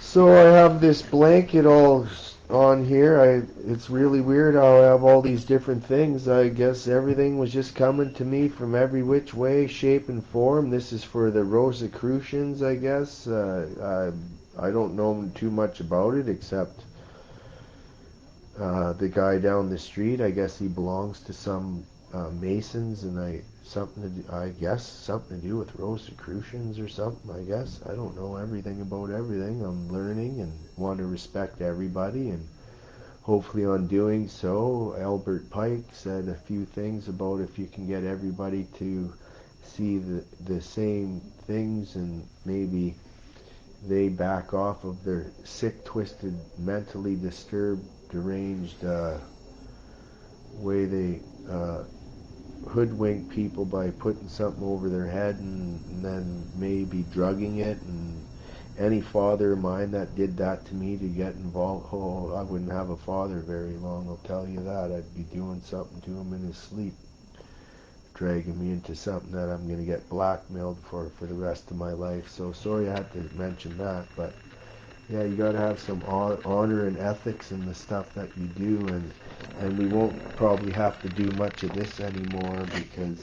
So I have this blanket all on here. It's really weird how I have all these different things. I guess everything was just coming to me from every which way, shape, and form. This is for the Rosicrucians, I guess. I don't know too much about it except the guy down the street. I guess he belongs to some Masons, and I guess something to do with Rosicrucians or something. I guess I don't know everything about everything. I'm learning and want to respect everybody, and hopefully on doing so, Albert Pike said a few things about if you can get everybody to see the same things, and maybe they back off of their sick, twisted, mentally disturbed, deranged way they hoodwink people by putting something over their head and then maybe drugging it. And any father of mine that did that to me to get involved, oh, I wouldn't have a father very long, I'll tell you that. I'd be doing something to him in his sleep, dragging me into something that I'm going to get blackmailed for the rest of my life. So sorry I had to mention that, but yeah, you got to have some honor and ethics in the stuff that you do, and we won't probably have to do much of this anymore because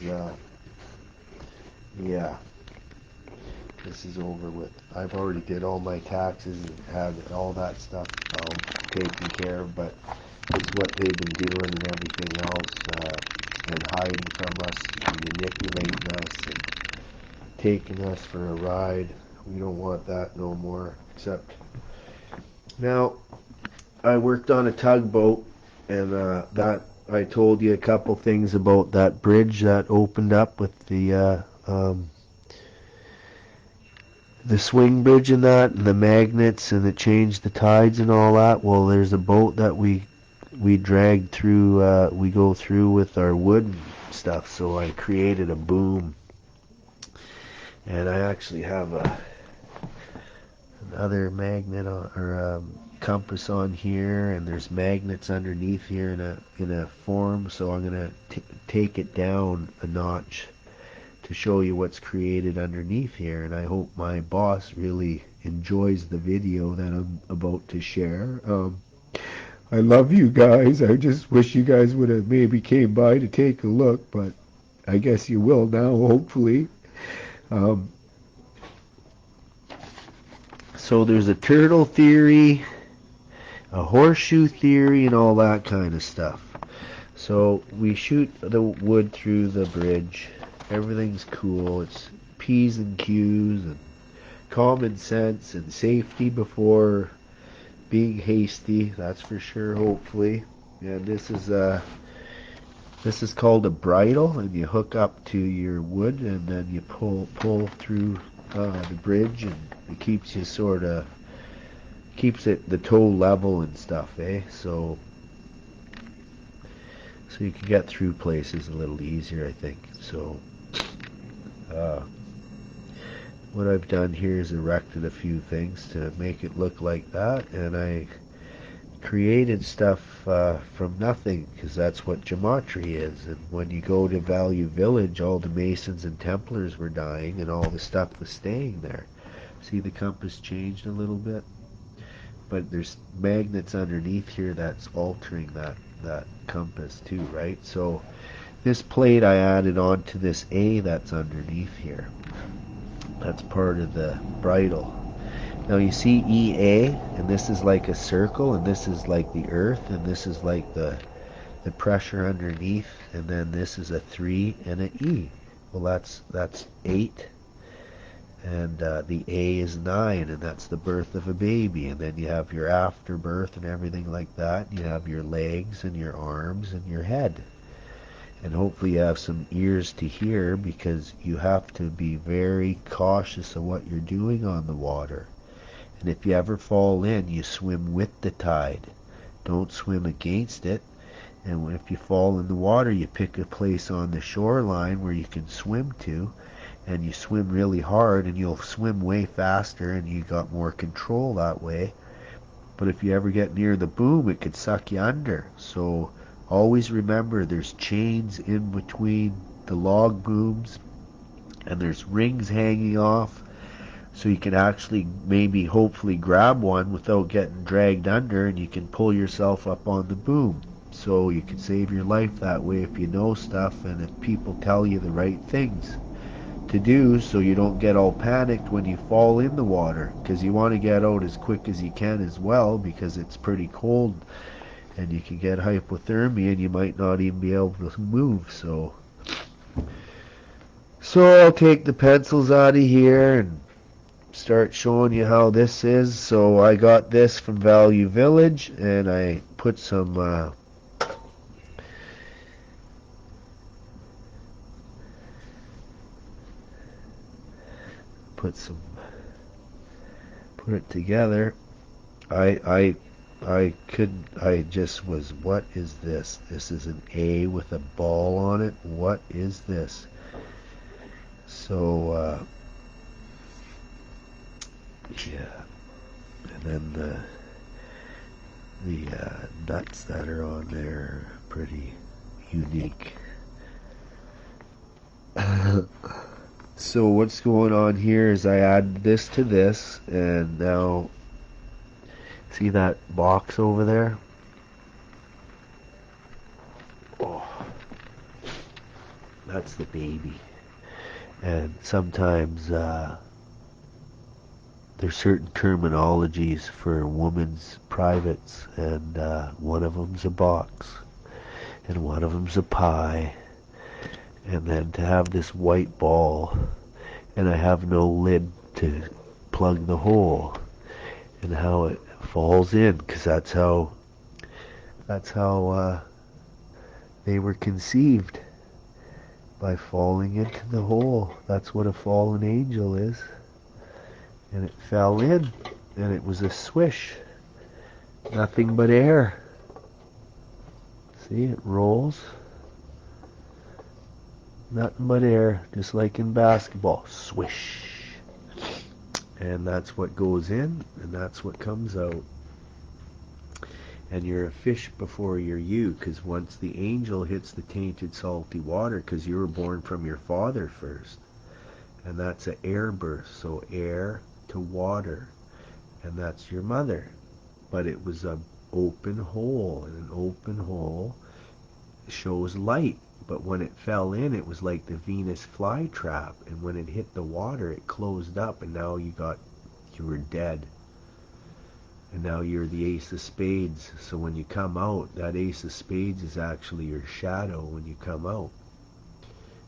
yeah, this is over with. I've already did all my taxes and had all that stuff taken care of, but it's what they've been doing and everything else, and hiding from us and manipulating us and taking us for a ride. We don't want that no more, except now I worked on a tugboat, and that I told you a couple things about that bridge that opened up with the swing bridge and that, and the magnets, and it changed the tides and all that. Well, there's a boat that we drag through. We go through with our wood stuff. So I created a boom, and I actually have another magnet or compass on here, and there's magnets underneath here in a form. So I'm gonna take it down a notch to show you what's created underneath here, and I hope my boss really enjoys the video that I'm about to share. I love you guys. I just wish you guys would have maybe came by to take a look, but I guess you will now, hopefully. Um, so there's a turtle theory, a horseshoe theory, and all that kind of stuff. So we shoot the wood through the bridge. Everything's cool. It's P's and Q's and common sense and safety before being hasty. That's for sure. Hopefully, and this is called a bridle, and you hook up to your wood, and then you pull through the bridge, and it keeps you keeps it the toe level and stuff, eh? So you can get through places a little easier, I think. So uh, what I've done here is erected a few things to make it look like that, and I created stuff from nothing, because that's what gematria is. And when you go to Value Village, all the Masons and Templars were dying, and all the stuff was staying there. See, the compass changed a little bit, but there's magnets underneath here that's altering that compass too, right? So this plate I added onto this A that's underneath here. That's part of the bridle. Now you see EA, and this is like a circle, and this is like the earth, and this is like the pressure underneath, and then this is a 3 and an E. Well, that's 8, and the A is 9, and that's the birth of a baby. And then you have your afterbirth and everything like that. You have your legs and your arms and your head. And hopefully you have some ears to hear, because you have to be very cautious of what you're doing on the water. And if you ever fall in, you swim with the tide. Don't swim against it. And if you fall in the water, you pick a place on the shoreline where you can swim to, and you swim really hard, and you'll swim way faster, and you got more control that way. But if you ever get near the boom, it could suck you under. So always remember, there's chains in between the log booms, and there's rings hanging off So you can actually maybe hopefully grab one without getting dragged under, and you can pull yourself up on the boom. So you can save your life that way if you know stuff and if people tell you the right things to do, so you don't get all panicked when you fall in the water, because you want to get out as quick as you can as well, because it's pretty cold and you can get hypothermia and you might not even be able to move. So I'll take the pencils out of here and start showing you how this is. So I got this from Value Village, and I put some put it together. I just was, what is this? This is an A with a ball on it. What is this? So yeah, and then the nuts that are on there are pretty unique. So what's going on here is I add this to this, and now see that box over there? Oh, that's the baby. And sometimes there's certain terminologies for women's privates, and one of them's a box, and one of them's a pie, and then to have this white ball, and I have no lid to plug the hole, and how it falls in, because that's how they were conceived, by falling into the hole. That's what a fallen angel is. And it fell in, and it was a swish, nothing but air. See, it rolls, nothing but air, just like in basketball. Swish. And that's what goes in, and that's what comes out. And you're a fish before you're you, because once the angel hits the tainted salty water, because you were born from your father first, and that's an air birth, so air to water, and that's your mother. But it was an open hole, and an open hole shows light. But when it fell in, it was like the Venus flytrap, and when it hit the water, it closed up, and now you were dead. And now you're the ace of spades. So when you come out, that ace of spades is actually your shadow when you come out.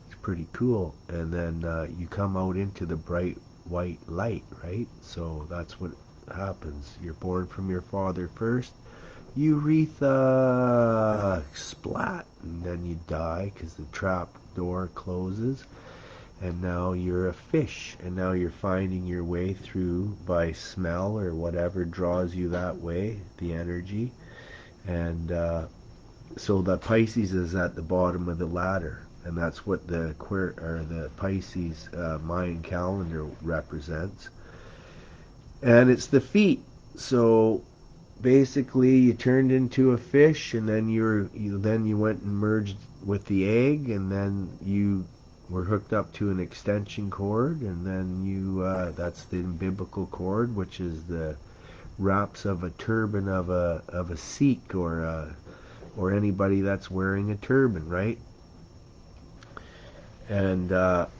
It's pretty cool. And then you come out into the bright white light, right? So that's what happens. You're born from your father first. Urethra! Splat! And then you die because the trap door closes. And now you're a fish, and now you're finding your way through by smell or whatever draws you that way, the energy. And so the Pisces is at the bottom of the ladder, and that's what the Pisces Mayan calendar represents. And it's the feet. So basically, you turned into a fish, and then you went and merged with the egg, and then you were hooked up to an extension cord, and then that's the umbilical cord, which is the wraps of a turban of a Sikh or anybody that's wearing a turban, right? And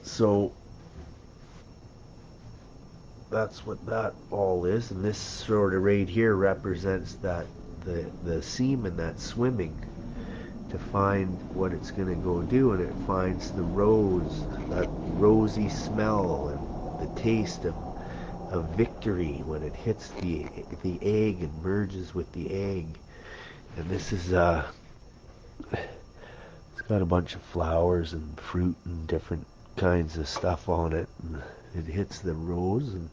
so that's what that all is, and this sort of right here represents that the semen that's swimming to find what it's going to go do, and it finds the rose, that rosy smell and the taste of victory when it hits the egg and merges with the egg. And this is it's got a bunch of flowers and fruit and different kinds of stuff on it, and it hits the rose, and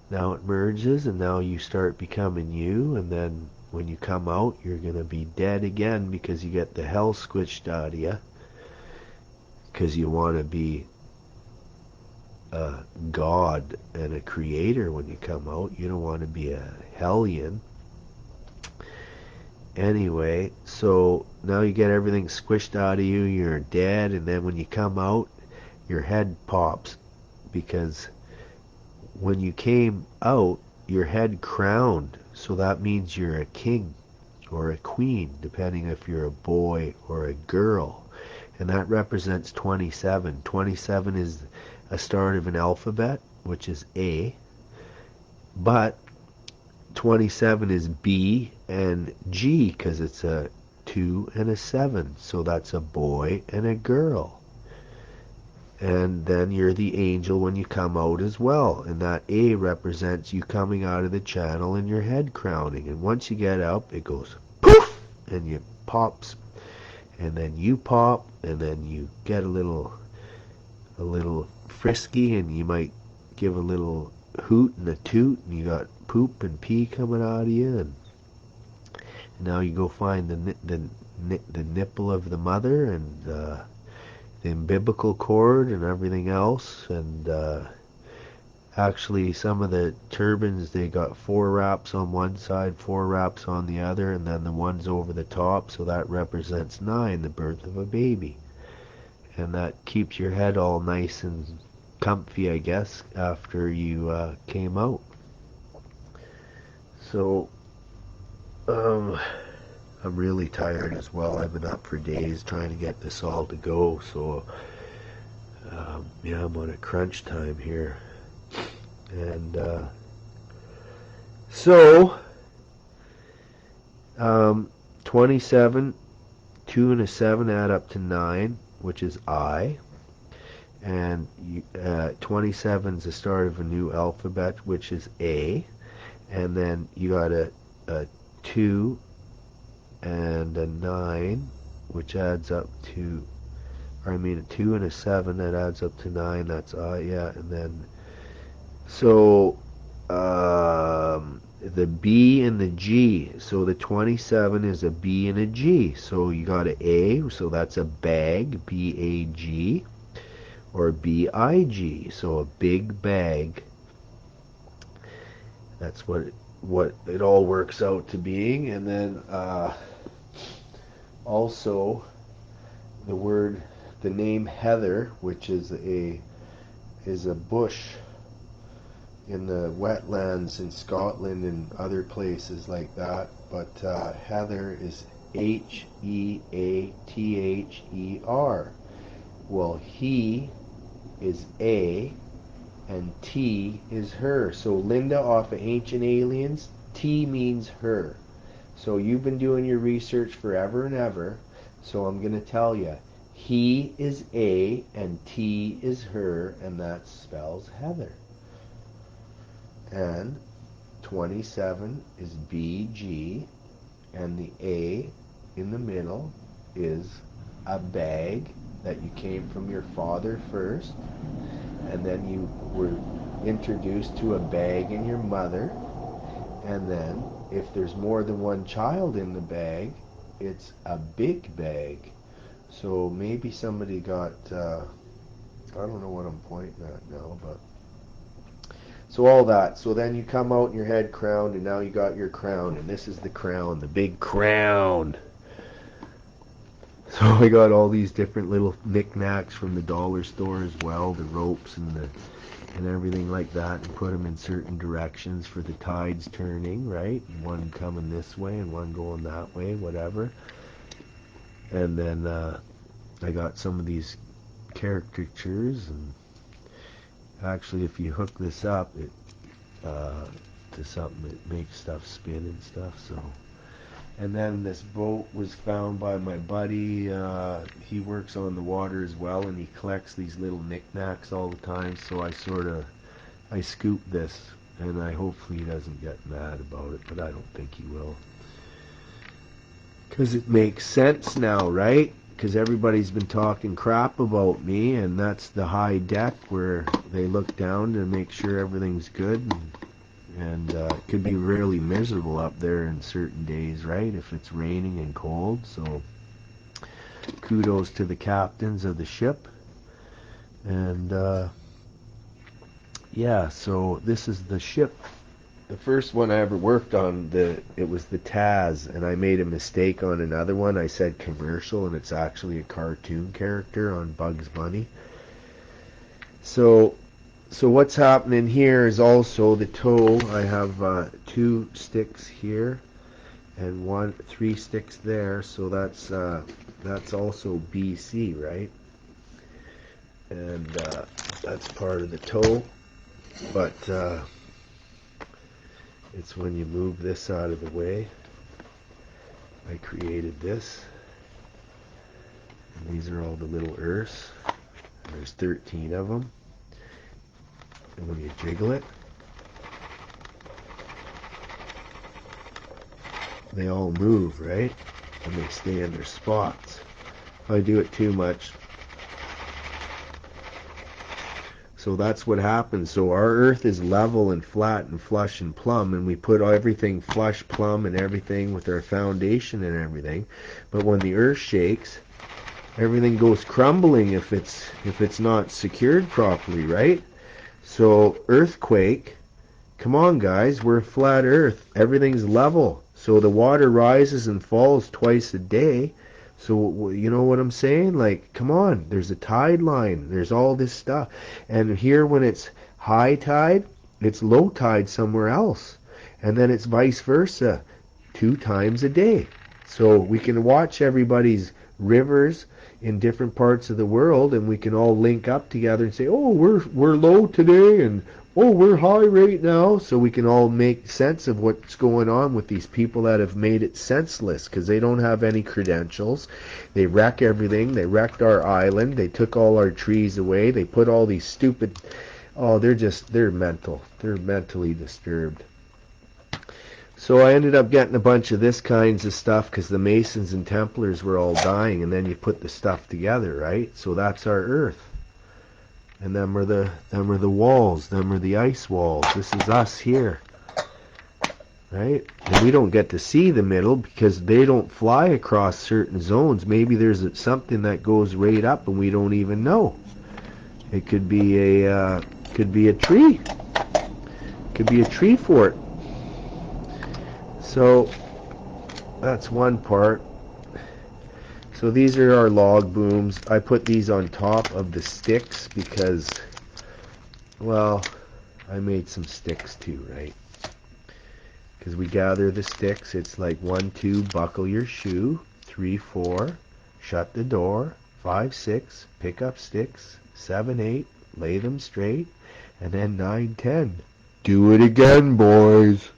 now it merges, and now you start becoming you, and then when you come out, you're going to be dead again because you get the hell squished out of you, because you want to be a god and a creator when you come out. You don't want to be a hellion. Anyway, so now you get everything squished out of you, you're dead, and then when you come out, your head pops, because when you came out, your head crowned, so that means you're a king or a queen, depending if you're a boy or a girl. And that represents 27. 27 is a start of an alphabet, which is A, but 27 is B and G because it's a 2 and a 7, so that's a boy and a girl. And then you're the angel when you come out as well, and that A represents you coming out of the channel and your head crowning. And once you get up, it goes poof, and you pops, and then you pop, and then you get a little frisky, and you might give a little hoot and a toot, and you got poop and pee coming out of you, and now you go find the nipple of the mother, and the umbilical cord and everything else. And actually some of the turbans, they got 4 wraps on one side, 4 wraps on the other, and then the ones over the top, so that represents 9, the birth of a baby. And that keeps your head all nice and comfy, I guess, after you came out. So I'm really tired as well. I've been up for days trying to get this all to go, so yeah, I'm on a crunch time here. And so 27, 2 and a 7 add up to 9, which is I. And 27 is the start of a new alphabet, which is A. And then you got a 2 and a 9, which adds up to, or I mean a 2 and a 7, that adds up to 9, that's I, yeah. And then, so, the B and the G, so the 27 is a B and a G, so you got an A, so that's a bag, B-A-G, or B-I-G, so a big bag. That's what it all works out to being. And then also the name Heather, which is a bush in the wetlands in Scotland and other places like that, but Heather is H-E-A-T-H-E-R. Well, he is A and T is her. So Linda off of Ancient Aliens, T means her. So you've been doing your research forever and ever, so I'm going to tell you, he is A and T is her, and that spells Heather. And 27 is BG, and the A in the middle is a bag that you came from your father first, and then you were introduced to a bag in your mother, and then if there's more than one child in the bag, it's a big bag. So maybe somebody got I don't know what I'm pointing at now, but so all that. So then you come out in your head crowned, and now you got your crown, and this is the crown, the big crown. So I got all these different little knickknacks from the dollar store as well, the ropes and everything like that, and put them in certain directions for the tides turning, right? One coming this way and one going that way, whatever. And then I got some of these caricatures, and actually if you hook this up to something, it makes stuff spin and stuff. So, and then this boat was found by my buddy. He works on the water as well, and he collects these little knickknacks all the time, so I scooped this, and hopefully he doesn't get mad about it, but I don't think he will, because it makes sense now, right? Because everybody's been talking crap about me, and that's the high deck where they look down to make sure everything's good, and it could be really miserable up there in certain days, right, if it's raining and cold. So kudos to the captains of the ship. And yeah, so this is the ship. The first one I ever worked on, it was the Taz, and I made a mistake on another one. I said commercial, and it's actually a cartoon character on Bugs Bunny. So So what's happening here is also the toe. I have 2 sticks here and 3 sticks there, so that's also BC, right? And that's part of the toe, but it's when you move this out of the way. I created this, and these are all the little earths. There's 13 of them, and when you jiggle it, they all move, right? And they stay in their spots. If I do it too much, so that's what happens. So our earth is level and flat and flush and plumb, and we put everything flush, plumb, and everything with our foundation and everything. But when the earth shakes, everything goes crumbling if it's not secured properly, right? So earthquake, come on guys, we're a flat earth. Everything's level. So the water rises and falls twice a day. So you know what I'm saying? Like, come on, there's a tide line. There's all this stuff. And here when it's high tide, it's low tide somewhere else. And then it's vice versa, 2 times a day. So we can watch everybody's rivers in different parts of the world, and we can all link up together and say, oh, we're low today, and oh, we're high right now, so we can all make sense of what's going on with these people that have made it senseless, because they don't have any credentials. They wreck everything. They wrecked our island. They took all our trees away. They put all these stupid, oh, they're mental. They're mentally disturbed. So I ended up getting a bunch of this kinds of stuff because the Masons and Templars were all dying, and then you put the stuff together, right? So that's our earth. And them are the walls, them are the ice walls. This is us here, right? And we don't get to see the middle because they don't fly across certain zones. Maybe there's something that goes right up and we don't even know. It could be a tree. Could be a tree fort. So that's one part. So these are our log booms. I put these on top of the sticks because, well, I made some sticks too, right? Because we gather the sticks. It's like 1, 2, buckle your shoe. 3, 4, shut the door. 5, 6, pick up sticks. 7, 8, lay them straight. And then 9, 10. Do it again, boys.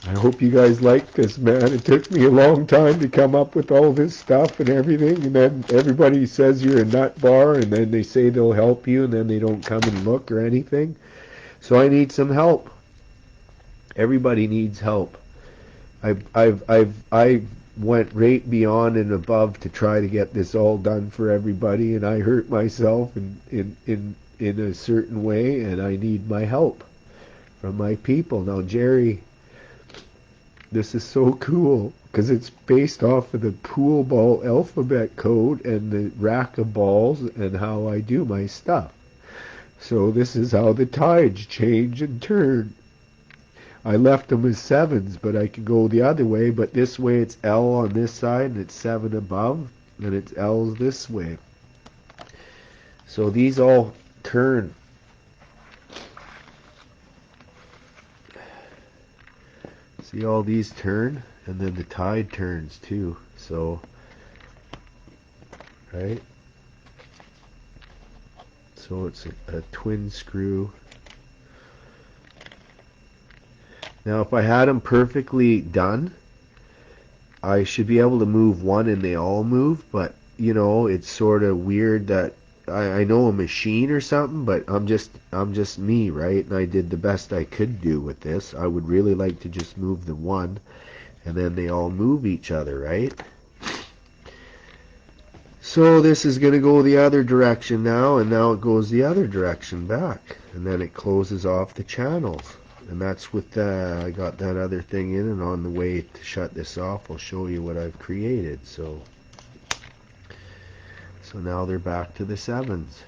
I hope you guys like this, man. It took me a long time to come up with all this stuff and everything, and then everybody says you're a nut bar, and then they say they'll help you, and then they don't come and look or anything. So I need some help. Everybody needs help. I went right beyond and above to try to get this all done for everybody, and I hurt myself in a certain way, and I need my help from my people. Now, Jerry, this is so cool because it's based off of the pool ball alphabet code and the rack of balls and how I do my stuff. So this is how the tides change and turn. I left them as 7s, but I can go the other way. But this way it's L on this side and it's 7 above, and it's L's this way. So these all turn. See, all these turn, and then the tide turns too. So, right? So it's a twin screw. Now, if I had them perfectly done, I should be able to move one and they all move, but, you know, it's sort of weird that I know a machine or something, but I'm just me, right? And I did the best I could do with this. I would really like to just move the one, and then they all move each other, right? So this is going to go the other direction now, and now it goes the other direction back, and then it closes off the channels. And that's with I got that other thing in, and on the way to shut this off, I'll show you what I've created. So now they're back to the 7s.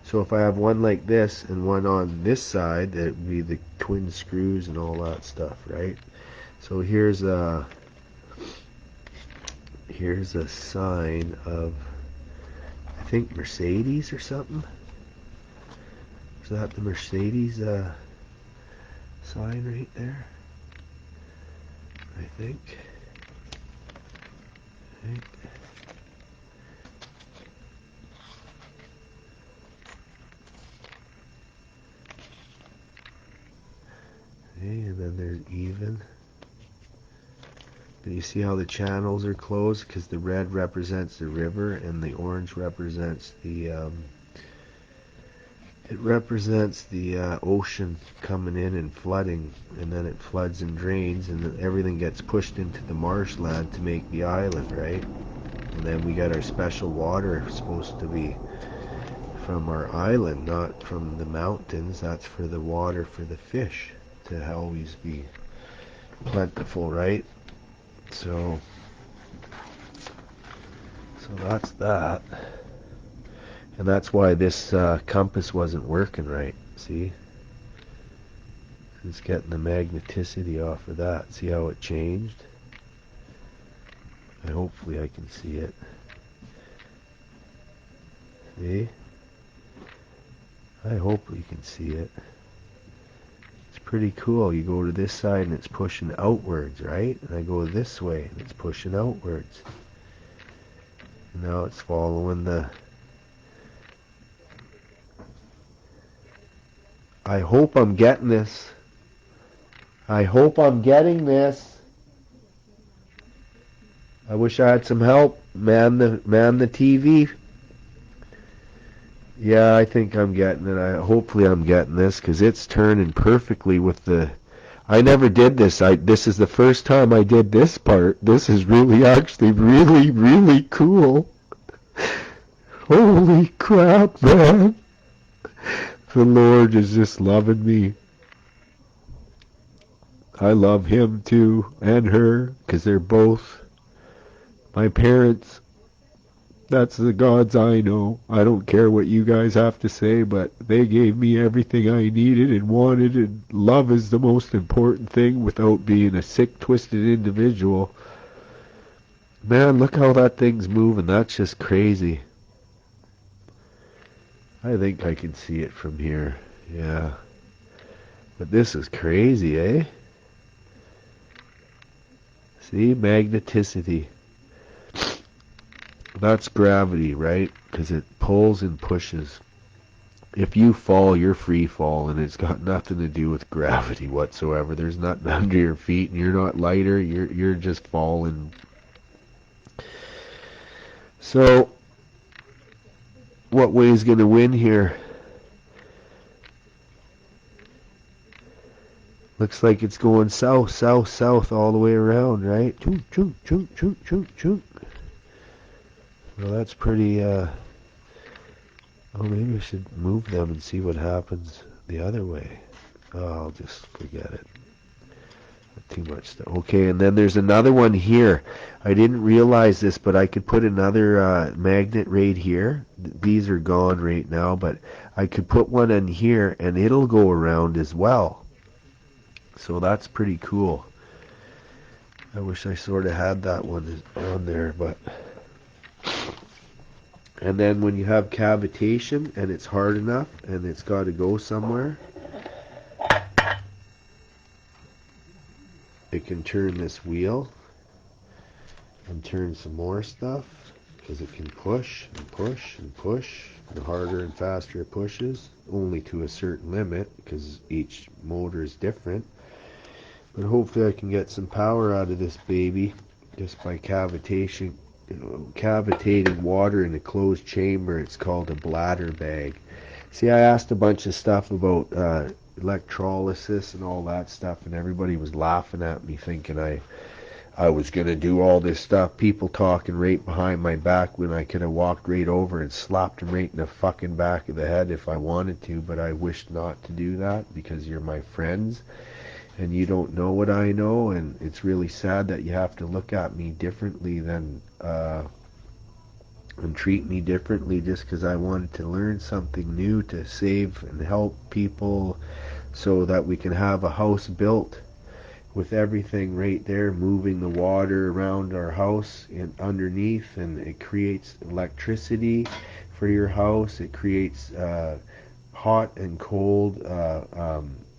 So if I have one like this and one on this side, that would be the twin screws and all that stuff, right? So here's a sign of, I think Mercedes or something. Is that the Mercedes sign right there? I think. Okay, and then there's even. And you see how the channels are closed because the red represents the river and the orange represents the ocean coming in and flooding, and then it floods and drains, and then everything gets pushed into the marshland to make the island, right? And then we got our special water supposed to be from our island, not from the mountains. That's for the water for the fish to always be plentiful, right? So that's that. And that's why this compass wasn't working right. See? It's getting the magneticity off of that. See how it changed? Hopefully I can see it. See? I hope you can see it. It's pretty cool. You go to this side and it's pushing outwards, right? And I go this way and it's pushing outwards. And now it's following the... I hope I'm getting this. I hope I'm getting this. I wish I had some help. Man the TV. Yeah, I think I'm getting it. Hopefully I'm getting this because it's turning perfectly with the... I never did this. This is the first time I did this part. This is actually really cool. Holy crap, man. The Lord is just loving me. I love him too, and her, because they're both my parents. That's the gods I know. I don't care what you guys have to say, but they gave me everything I needed and wanted, and love is the most important thing without being a sick, twisted individual. Man, look how that thing's moving. That's just crazy. I think I can see it from here. Yeah. But this is crazy, eh? See? Magneticity. That's gravity, right? Because it pulls and pushes. If you fall, you're free fall, and it's got nothing to do with gravity whatsoever. There's nothing under your feet, and you're not lighter. You're just falling. So, what way is going to win here? Looks like it's going south, south, south all the way around, right? Chook, chook, chook, chook, chook, chook. Well, that's pretty, oh, maybe we should move them and see what happens the other way. Oh, I'll just forget it. Too much stuff. Okay, and then there's another one here. I didn't realize this, but I could put another magnet right here. These are gone right now, but I could put one in here, and it'll go around as well. So that's pretty cool. I wish I sort of had that one on there, but... And then when you have cavitation and it's hard enough and it's got to go somewhere, it can turn this wheel and turn some more stuff because it can push and push and push. The harder and faster it pushes, only to a certain limit because each motor is different. But hopefully I can get some power out of this baby just by cavitation. Cavitating water in a closed chamber. It's called a bladder bag. See, I asked a bunch of stuff about electrolysis and all that stuff, and everybody was laughing at me thinking I was going to do all this stuff. People talking right behind my back when I could have walked right over and slapped them right in the fucking back of the head if I wanted to, but I wished not to do that because you're my friends and you don't know what I know, and it's really sad that you have to look at me differently than and treat me differently just because I wanted to learn something new to save and help people so that we can have a house built with everything right there, moving the water around our house and underneath, and it creates electricity for your house. It creates hot and cold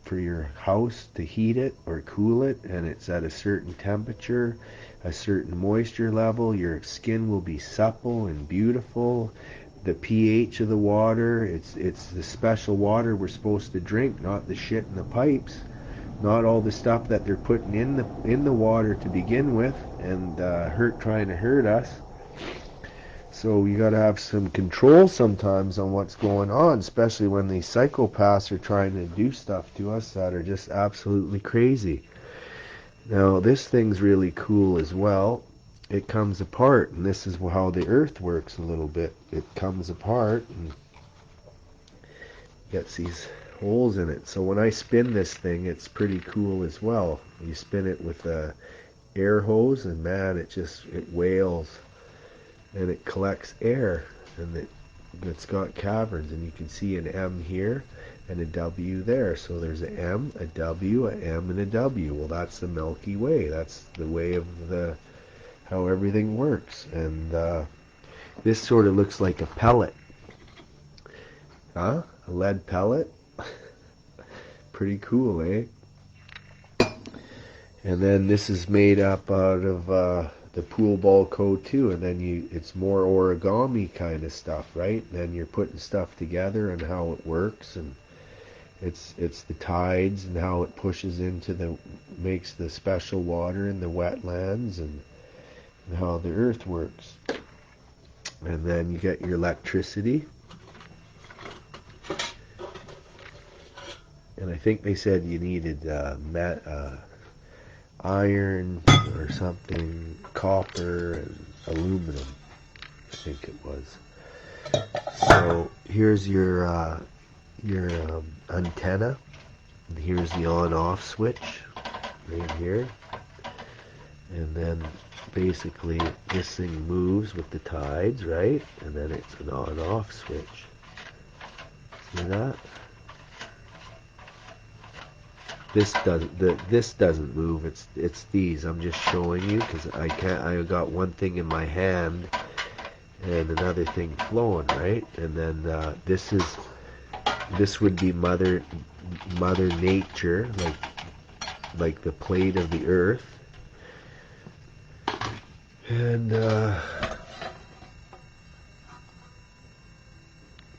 for your house to heat it or cool it, and it's at a certain temperature, a certain moisture level. Your skin will be supple and beautiful. The pH of the water, it's the special water we're supposed to drink, not the shit in the pipes, not all the stuff that they're putting in the water to begin with, and trying to hurt us. So you got to have some control sometimes on what's going on, especially when these psychopaths are trying to do stuff to us that are just absolutely crazy. Now this thing's really cool as well. It comes apart, and this is how the earth works a little bit. It comes apart and gets these holes in it. So when I spin this thing, it's pretty cool as well. You spin it with a air hose, and man, it wails, and it collects air, and it's got caverns, and you can see an M here and a W there. So there's an M, a W, a M, and a W. Well, that's the Milky Way. That's the way of how everything works. And this sort of looks like a pellet. Huh? A lead pellet? Pretty cool, eh? And then this is made up out of the pool ball code too, and then it's more origami kind of stuff, right? Then you're putting stuff together and how it works, and it's the tides and how it pushes makes the special water in the wetlands, and how the earth works. And then you get your electricity. And I think they said you needed iron or something, copper and aluminum, I think it was. So here's your antenna, and here's the on-off switch right here, and then basically this thing moves with the tides, right? And then it's an on-off switch. See that? This doesn't move. It's these. I'm just showing you because I got one thing in my hand and another thing flowing, right? And then this would be Mother Nature, like the plate of the earth. And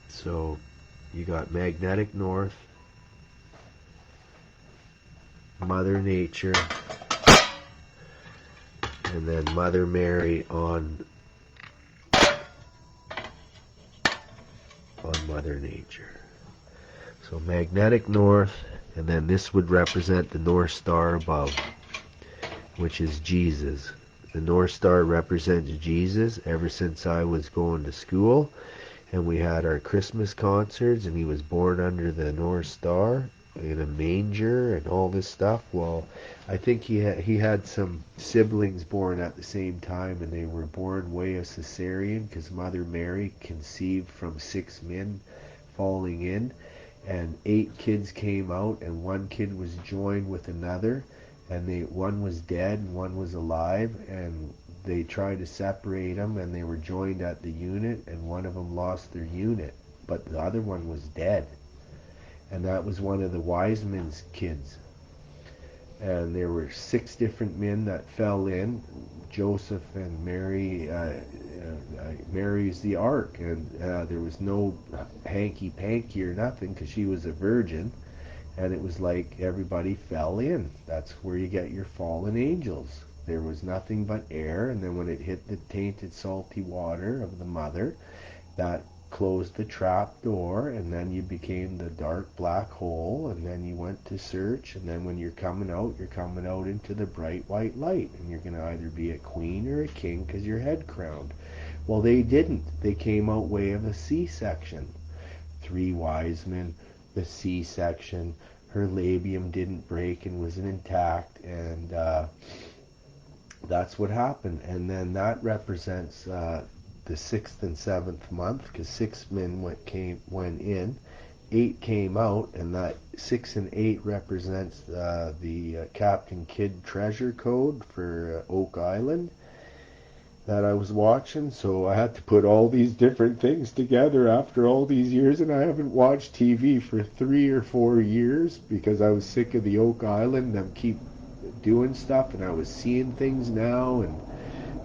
so you got magnetic north, Mother Nature, and then Mother Mary on Mother Nature. So magnetic north, and then this would represent the North Star above, which is Jesus. The North Star represents Jesus ever since I was going to school, and we had our Christmas concerts, and he was born under the North Star in a manger and all this stuff. Well, I think he had some siblings born at the same time, and they were born way a cesarean because Mother Mary conceived from 6 men falling in, and 8 kids came out, and 1 kid was joined with another, and one was dead and one was alive, and they tried to separate them, and they were joined at the unit, and one of them lost their unit, but the other one was dead. And that was one of the wise men's kids. And there were 6 different men that fell in. Joseph and Mary, Mary's the ark, and there was no hanky-panky or nothing because she was a virgin. And it was like everybody fell in. That's where you get your fallen angels. There was nothing but air, and then when it hit the tainted salty water of the mother, that closed the trap door, and then you became the dark black hole, and then you went to search, and then when you're coming out into the bright white light, and you're going to either be a queen or a king because you're head crowned. Well, they didn't. They came out way of a C-section. 3 wise men, the C-section, her labium didn't break and was intact, and that's what happened. And then that represents the 6th and 7th month, because 6 men went in, 8 came out, and that 6 and 8 represents the Captain Kidd treasure code for Oak Island. that I was watching, so I had to put all these different things together after all these years, and I haven't watched TV for 3 or 4 years because I was sick of the Oak Island. Them keep doing stuff, and I was seeing things now and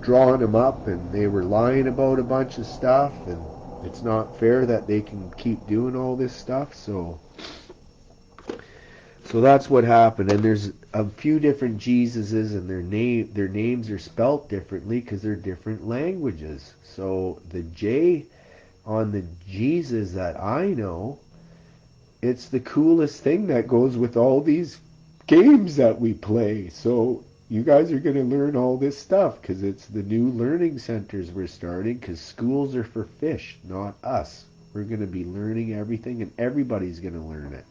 drawing them up, and they were lying about a bunch of stuff, and it's not fair that they can keep doing all this stuff. So that's what happened, and there's a few different Jesuses, and their names are spelt differently because they're different languages. So the J on the Jesus that I know, it's the coolest thing that goes with all these games that we play. So you guys are going to learn all this stuff because it's the new learning centers we're starting, because schools are for fish, not us. We're going to be learning everything, and everybody's going to learn it.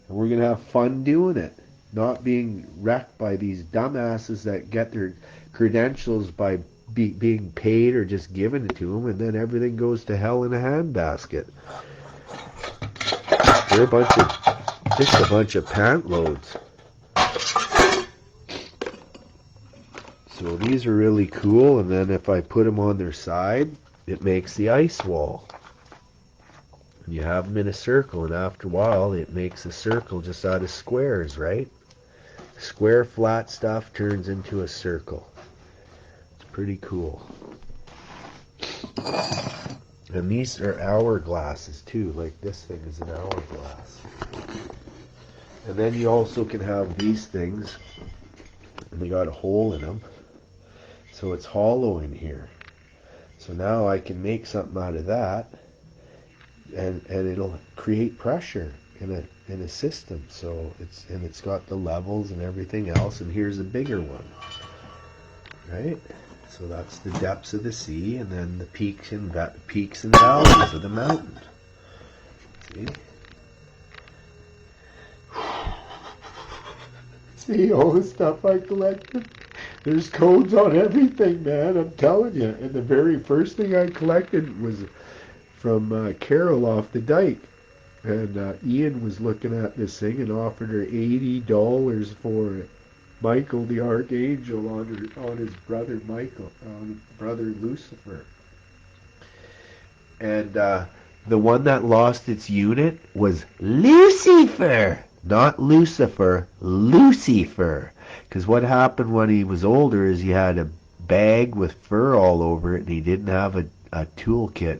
And we're going to have fun doing it, not being wrecked by these dumbasses that get their credentials by being paid or just given it to them, and then everything goes to hell in a handbasket. They're just a bunch of pant loads. So these are really cool, and then if I put them on their side, it makes the ice wall. You have them in a circle, and after a while it makes a circle just out of squares, right? Square flat stuff turns into a circle. It's pretty cool. And these are hourglasses too, like this thing is an hourglass. And then you also can have these things, and they got a hole in them, so it's hollow in here. So now I can make something out of that, and it'll create pressure in a system. So it's got the levels and everything else, and here's a bigger one, right? So that's the depths of the sea, and then the peaks and valleys of the mountain. See? See all the stuff I collected? There's codes on everything, man. I'm telling you. And the very first thing I collected was from Carol off the dike, and Ian was looking at this thing and offered her $80 for it. Michael the Archangel on his brother Michael, on brother Lucifer. And the one that lost its unit was Lucifer, not Lucifer, Lucifer. Because what happened when he was older is he had a bag with fur all over it, and he didn't have a toolkit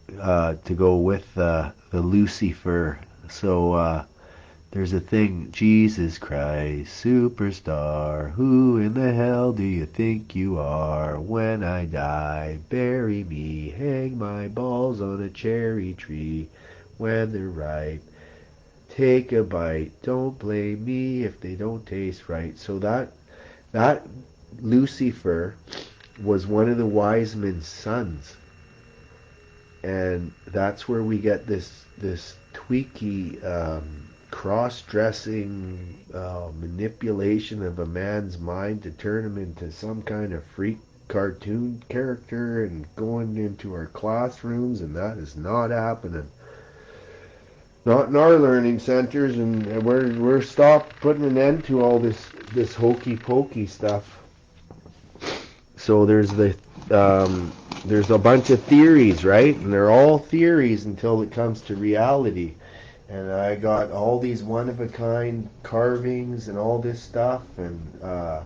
to go with the Lucifer. So there's a thing, Jesus Christ, superstar, who in the hell do you think you are? When I die, bury me, hang my balls on a cherry tree. When they're ripe, take a bite, don't blame me if they don't taste right. So that Lucifer was one of the wise men's sons. And that's where we get this tweaky cross-dressing manipulation of a man's mind to turn him into some kind of freak cartoon character and going into our classrooms, and that is not happening. Not in our learning centers, and we're stopped putting an end to all this hokey pokey stuff. So there's a bunch of theories, right? And they're all theories until it comes to reality. And I got all these one-of-a-kind carvings and all this stuff, and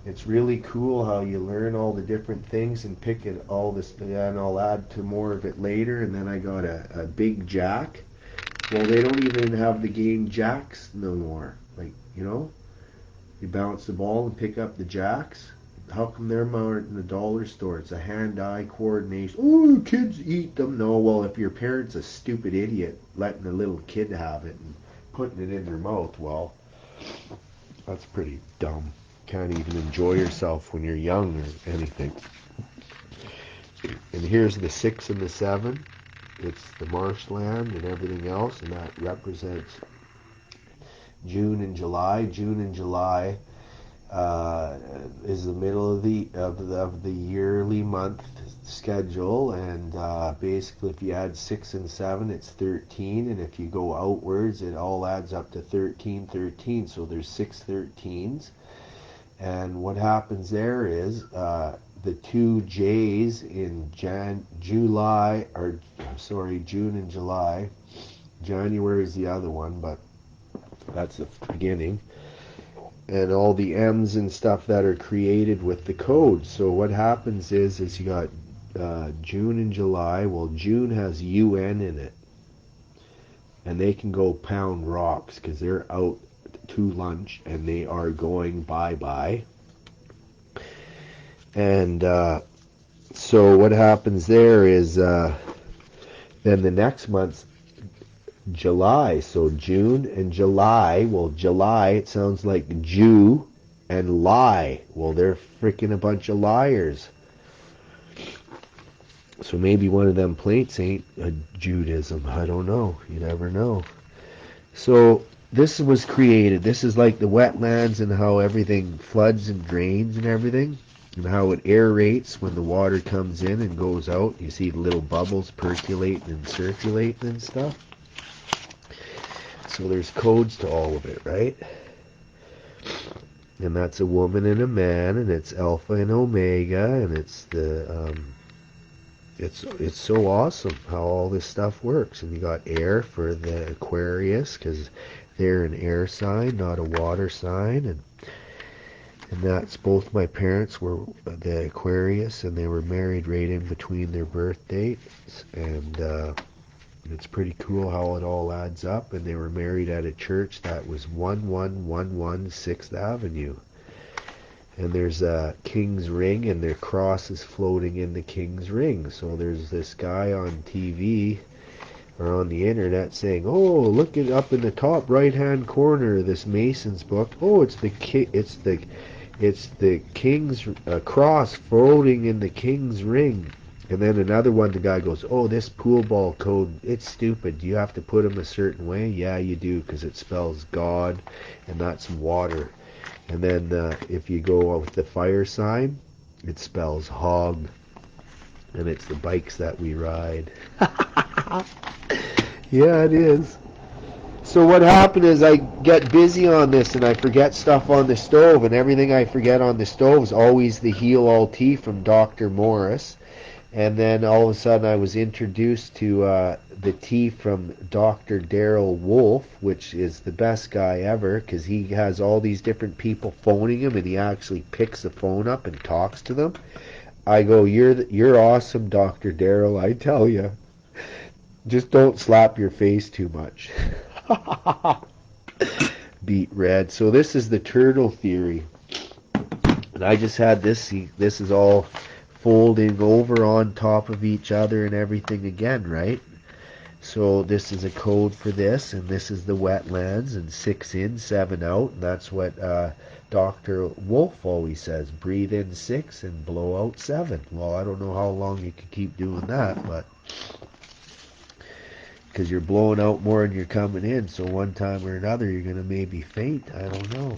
it's really cool how you learn all the different things and pick it all this, and I'll add to more of it later. And then I got a big jack. Well, they don't even have the game jacks no more. Like, you bounce the ball and pick up the jacks. How come they're more in the dollar store? It's a hand-eye coordination. Oh, kids eat them. No, well, if your parent's a stupid idiot letting a little kid have it and putting it in their mouth, well, that's pretty dumb. Can't even enjoy yourself when you're young or anything. And here's the 6 and the 7. It's the marshland and everything else, and that represents June and July. June and July is the middle of the yearly month schedule, and basically if you add 6 and 7, it's 13, and if you go outwards, it all adds up to 13. So there's 6 13s, and what happens there is the two J's in July, or sorry, June and July. January is the other one, but that's the beginning. And all the M's and stuff that are created with the code. So what happens is you got June and July. Well, June has UN in it, and they can go pound rocks because they're out to lunch and they are going bye-bye. And so what happens there is then the next month, July. So June and July. Well, July, it sounds like Jew and lie. Well, they're freaking a bunch of liars. So maybe one of them plates ain't a Judaism. I don't know. You never know. So this was created. This is like the wetlands and how everything floods and drains and everything. And how it aerates when the water comes in and goes out. You see the little bubbles percolating and circulating and stuff. So there's codes to all of it, right? And that's a woman and a man, and it's Alpha and Omega, and it's the it's so awesome how all this stuff works. And you got air for the Aquarius because they're an air sign, not a water sign, and that's both my parents were the Aquarius, and they were married right in between their birth dates, and it's pretty cool how it all adds up. And they were married at a church that was 1111 6th Avenue. And there's a King's Ring, and their cross is floating in the King's Ring. So there's this guy on TV or on the internet saying, "Oh, look it up in the top right-hand corner of this Mason's book. Oh, it's the King's cross floating in the King's Ring." And then another one, the guy goes, "Oh, this pool ball code, it's stupid. You have to put them a certain way." "Yeah, you do, because it spells God, and that's water." And then if you go with the fire sign, it spells hog, and it's the bikes that we ride. Yeah, it is. So what happened is I get busy on this, and I forget stuff on the stove, and everything I forget on the stove is always the Heal All Tea from Dr. Morris. And then all of a sudden I was introduced to the tea from Dr. Daryl Wolf, which is the best guy ever because he has all these different people phoning him, and he actually picks the phone up and talks to them. I go, you're awesome, Dr. Daryl, I tell you. Just don't slap your face too much. Beat red. So this is the turtle theory. And I just had this. This is all folding over on top of each other and everything again, right? So this is a code for this, and this is the wetlands, and 6 in, 7 out, and that's what Dr. Wolf always says, breathe in 6 and blow out 7. Well, I don't know how long you can keep doing that, but because you're blowing out more than you're coming in, so one time or another you're going to maybe faint, I don't know.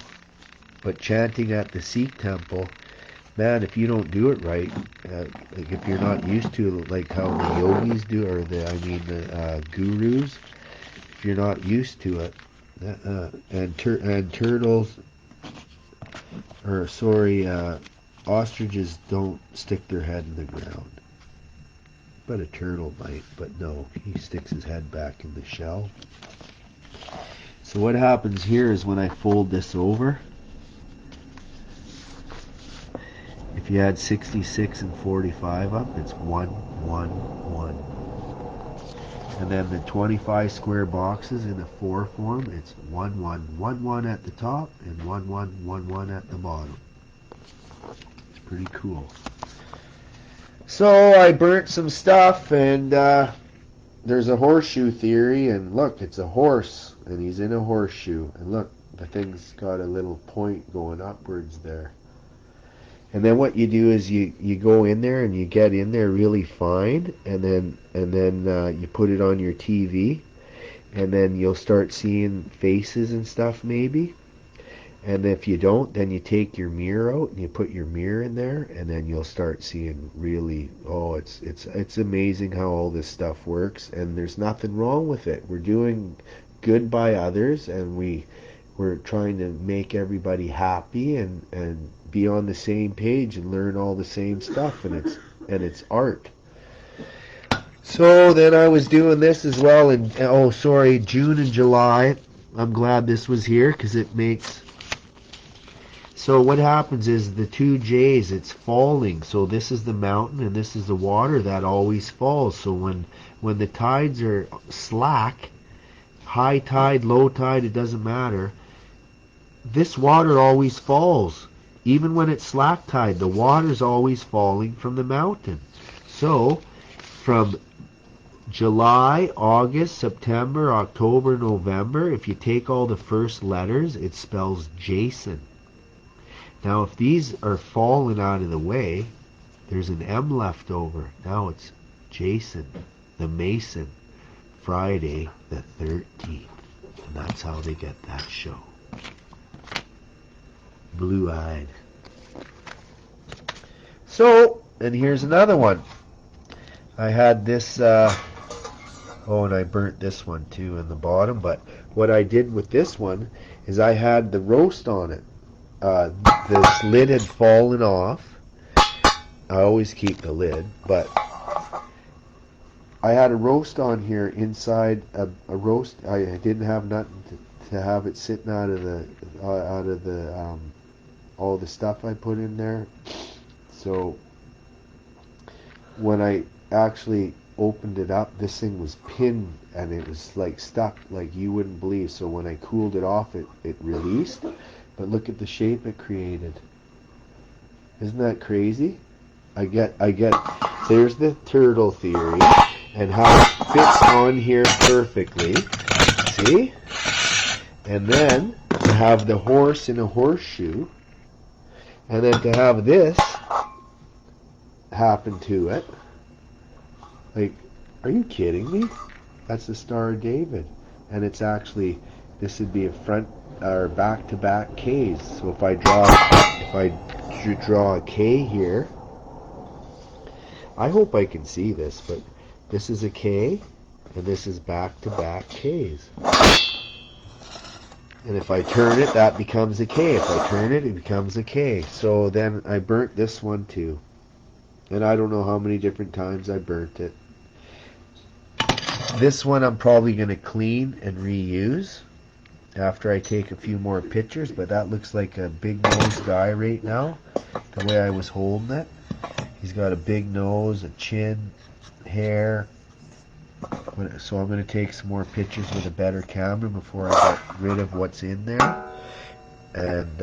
But chanting at the Sikh temple, man, if you don't do it right, like if you're not used to like how the yogis do, or the gurus, if you're not used to it, and turtles, or sorry, ostriches don't stick their head in the ground, but a turtle might. But no, he sticks his head back in the shell. So what happens here is when I fold this over, if you add 66 and 45 up, it's 1, 1, 1. And then the 25 square boxes in the 4 form, it's 1, 1, 1, 1 at the top, and 1, 1, 1, 1 at the bottom. It's pretty cool. So I burnt some stuff, and there's a horseshoe theory, and look, it's a horse, and he's in a horseshoe. And look, the thing's got a little point going upwards there. And then what you do is you go in there and you get in there really fine, and then you put it on your TV, and then you'll start seeing faces and stuff maybe. And if you don't, then you take your mirror out and you put your mirror in there, and then you'll start seeing really, oh, it's amazing how all this stuff works, and there's nothing wrong with it. We're doing good by others, and we're trying to make everybody happy and be on the same page and learn all the same stuff, and it's art. So then I was doing this as well in, oh sorry, June and July. I'm glad this was here because it makes, so what happens is the two J's, it's falling. So this is the mountain and this is the water that always falls. So when the tides are slack, high tide, low tide, it doesn't matter, this water always falls. Even when it's slack tide, the water's always falling from the mountain. So from July, August, September, October, November, if you take all the first letters, it spells Jason. Now if these are falling out of the way, there's an M left over. Now it's Jason, the Mason, Friday the 13th. And that's how they get that show. Blue-eyed. So, and here's another one. I had this, oh, and I burnt this one too in the bottom, but what I did with this one is I had the roast on it. This lid had fallen off. I always keep the lid, but I had a roast on here inside a roast. I didn't have nothing to have it sitting out of the all the stuff I put in there. So when I actually opened it up, this thing was pinned and it was like stuck like you wouldn't believe. So when I cooled it off, it released. But look at the shape it created. Isn't that crazy? I get there's the turtle theory and how it fits on here perfectly. See? And then to have the horse in a horseshoe, and then to have this happen to it. Like, are you kidding me? That's the Star of David. And it's actually, this would be a front or back-to-back K's. So if I draw a K here, I hope I can see this, but this is a K, and this is back-to-back K's. And if I turn it, that becomes a K. If I turn it, it becomes a K. So then I burnt this one too. And I don't know how many different times I burnt it. This one I'm probably going to clean and reuse after I take a few more pictures, but that looks like a big nose guy right now, the way I was holding it. He's got a big nose, a chin, hair. So I'm going to take some more pictures with a better camera before I get rid of what's in there. And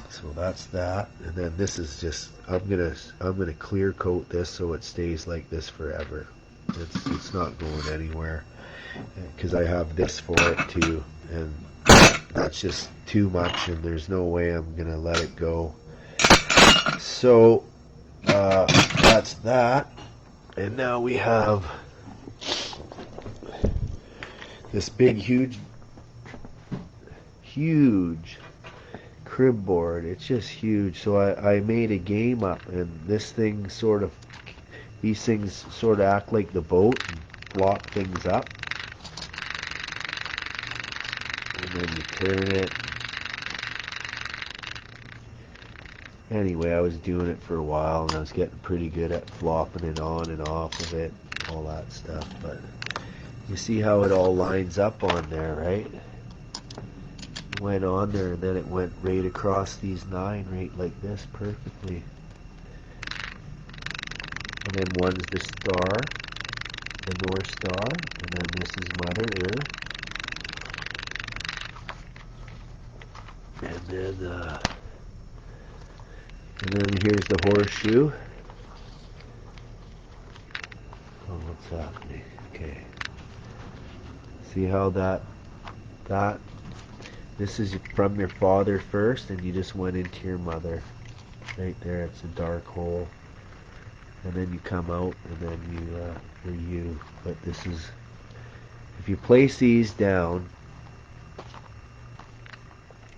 so that's that. And then this is just, I'm gonna clear coat this so it stays like this forever. It's not going anywhere because I have this for it too, and that's just too much, and there's no way I'm gonna let it go. So that's that. And now we have this big, huge crib board. It's just huge. So I made a game up, and these things sort of act like the boat and block things up. And then you turn it. Anyway, I was doing it for a while, and I was getting pretty good at flopping it on and off of it, all that stuff. But you see how it all lines up on there, right? It went on there, and then it went right across these 9, right like this, perfectly. And then one's the star, the North Star, and then this is Mother Earth. And then here's the horseshoe. Oh, what's happening? Okay. See how this is from your father first, and you just went into your mother. Right there, it's a dark hole. And then you come out, and then you're you. But this is, if you place these down,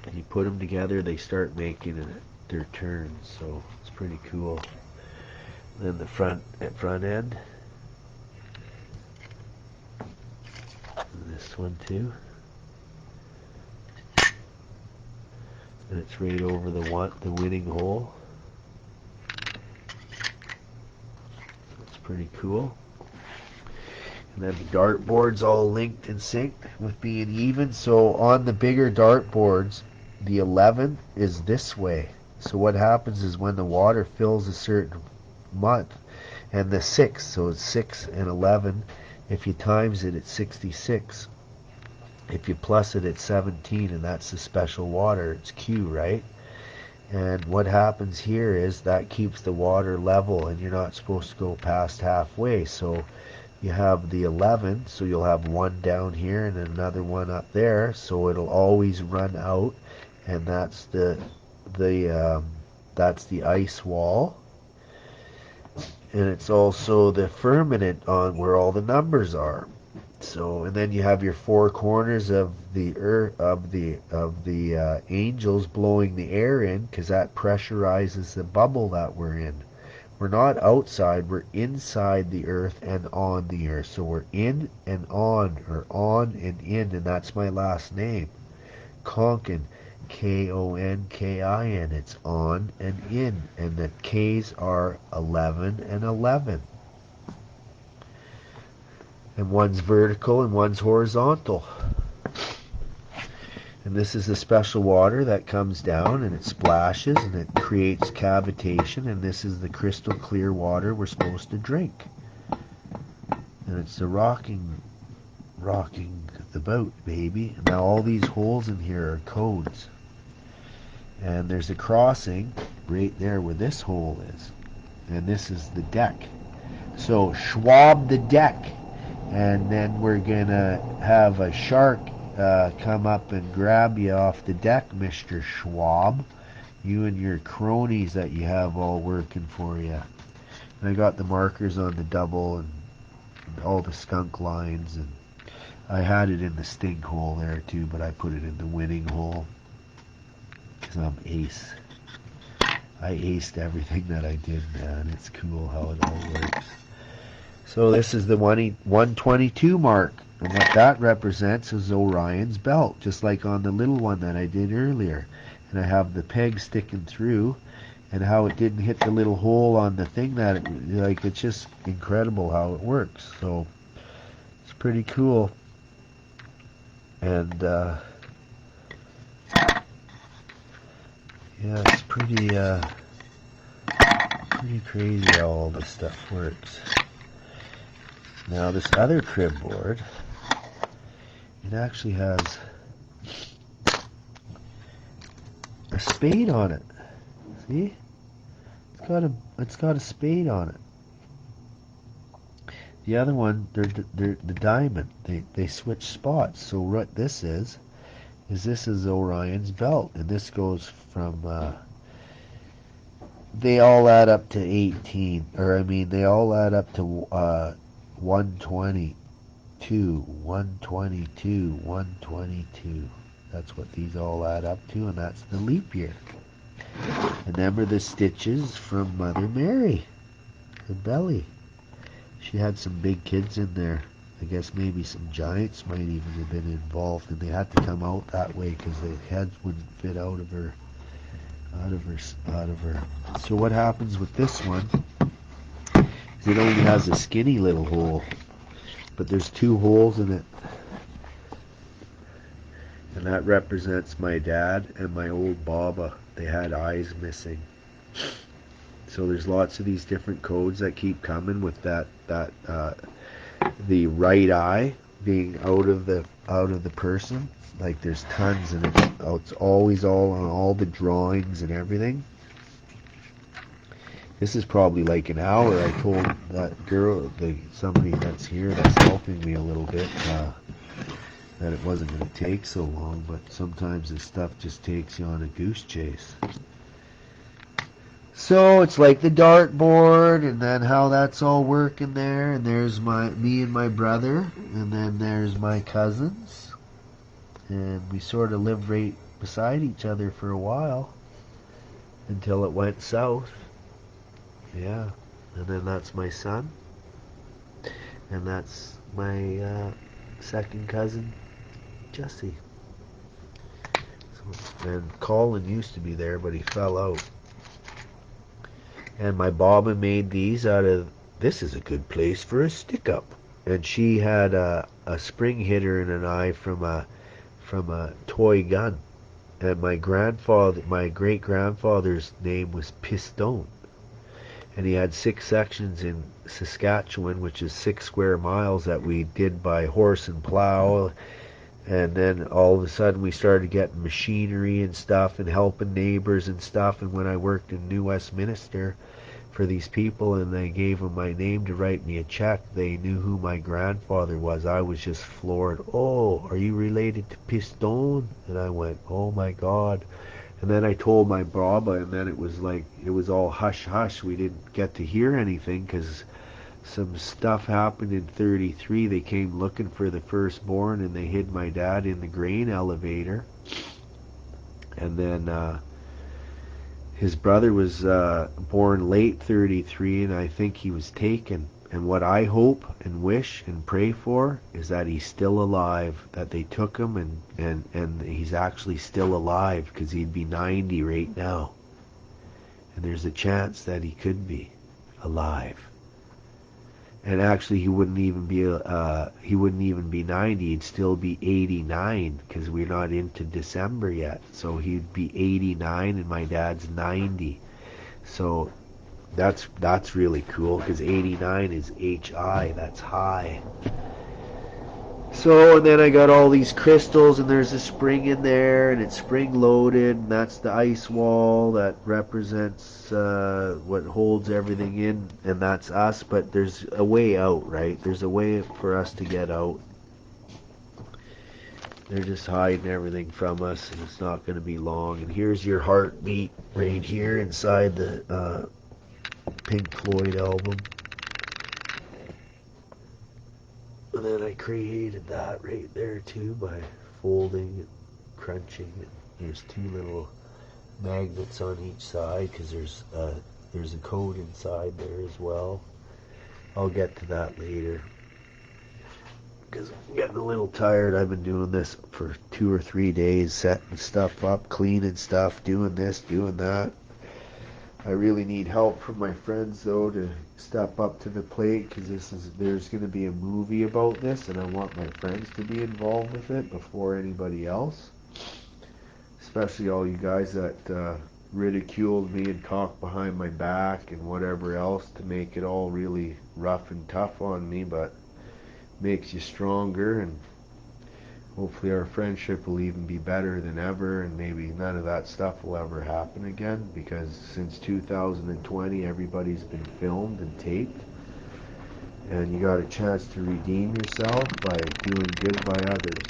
and you put them together, they start making their turns. So it's pretty cool. Then the front end. And this one too. and it's right over the winning hole. That's pretty cool. And then the dartboard's all linked and synced with being even. So on the bigger dartboards, the 11 is this way. So what happens is when the water fills a certain month, and the 6, so it's 6 and 11, if you times it, it's 66. If you plus it, it's 17, and that's the special water. It's Q, right? And what happens here is that keeps the water level, and you're not supposed to go past halfway. So you have the 11, so you'll have one down here and another one up there, so it'll always run out, and that's that's the ice wall, and it's also the firmament on where all the numbers are. So, and then you have your four corners of the earth, of the angels blowing the air in, because that pressurizes the bubble that we're in. We're not outside, we're inside the earth and on the earth. So we're in and on, or on and in, and that's my last name. Konkin, Konkin. It's on and in, and the K's are 11 and 11. And one's vertical and one's horizontal. And this is the special water that comes down and it splashes and it creates cavitation, and this is the crystal clear water we're supposed to drink. And it's the rocking the boat, baby. And now all these holes in here are codes. And there's a crossing right there where this hole is. And this is the deck. So Schwab the deck. And then we're gonna have a shark come up and grab you off the deck, Mr. Schwab. You and your cronies that you have all working for you. And I got the markers on the double and all the skunk lines, and I had it in the stink hole there too, but I put it in the winning hole because I'm ace. I aced everything that I did, man. It's cool how it all works. So this is the 122 mark, and what that represents is Orion's belt, just like on the little one that I did earlier. And I have the peg sticking through, and how it didn't hit the little hole on the thing that it's just incredible how it works. So it's pretty cool. And yeah, it's pretty crazy how all this stuff works. Now this other crib board, it actually has a spade on it. See? It's got a spade on it. The other one, they're the diamond. They switch spots. So what this is this is Orion's belt, and this goes from they all add up to 18, or I mean they all add up to 122, 122, 122. That's what these all add up to, and that's the leap year. And them are the stitches from Mother Mary, the belly. She had some big kids in there. I guess maybe some giants might even have been involved, and they had to come out that way because the heads wouldn't fit out of her. So what happens with this one is it only has a skinny little hole, but there's two holes in it, and that represents my dad and my old Baba. They had eyes missing. So there's lots of these different codes that keep coming with that the right eye being out of the person. Like there's tons, and it's always all on all the drawings and everything. This is probably like an hour. I told that girl, somebody that's here that's helping me a little bit, that it wasn't going to take so long, but sometimes this stuff just takes you on a goose chase. So it's like the dartboard, and then how that's all working there, and there's me and my brother, and then there's my cousins, and we sort of lived right beside each other for a while until it went south. Yeah, and then that's my son, and that's my second cousin, Jesse. And Colin used to be there, but he fell out. And my Baba made these out of, this is a good place for a stick-up. And she had a spring hitter and an eye from a toy gun. And my great grandfather's name was Pistone. And he had 6 sections in Saskatchewan, which is 6 square miles that we did by horse and plow. And then all of a sudden we started getting machinery and stuff and helping neighbors and stuff. And when I worked in New Westminster for these people and they gave them my name to write me a check, they knew who my grandfather was. I was just floored. Oh, are you related to Pistone? And I went, oh my God. And then I told my Baba, and then it was like, it was all hush hush. We didn't get to hear anything because some stuff happened in 33. They came looking for the firstborn and they hid my dad in the grain elevator. And then his brother was born late 33, and I think he was taken. And what I hope and wish and pray for is that he's still alive, that they took him and he's actually still alive, because he'd be 90 right now. And there's a chance that he could be alive. And actually he wouldn't even be 90, he'd still be 89, because we're not into December yet. So he'd be 89 and my dad's 90. So that's really cool, because 89 is HI, that's high. So, and then I got all these crystals, and there's a spring in there, and it's spring loaded, and that's the ice wall that represents what holds everything in, and that's us. But there's a way out, right? There's a way for us to get out. They're just hiding everything from us, and it's not going to be long. And here's your heartbeat right here inside the Pink Floyd album. And then I created that right there too by folding and crunching it. There's 2 little magnets on each side, because there's a code inside there as well. I'll get to that later, because I'm getting a little tired. I've been doing this for 2 or 3 days, setting stuff up, cleaning stuff, doing this, doing that. I really need help from my friends though to step up to the plate, because there's going to be a movie about this, and I want my friends to be involved with it before anybody else. Especially all you guys that ridiculed me and talked behind my back and whatever else to make it all really rough and tough on me, but makes you stronger, and hopefully our friendship will even be better than ever, and maybe none of that stuff will ever happen again, because since 2020 everybody's been filmed and taped, and you got a chance to redeem yourself by doing good by others.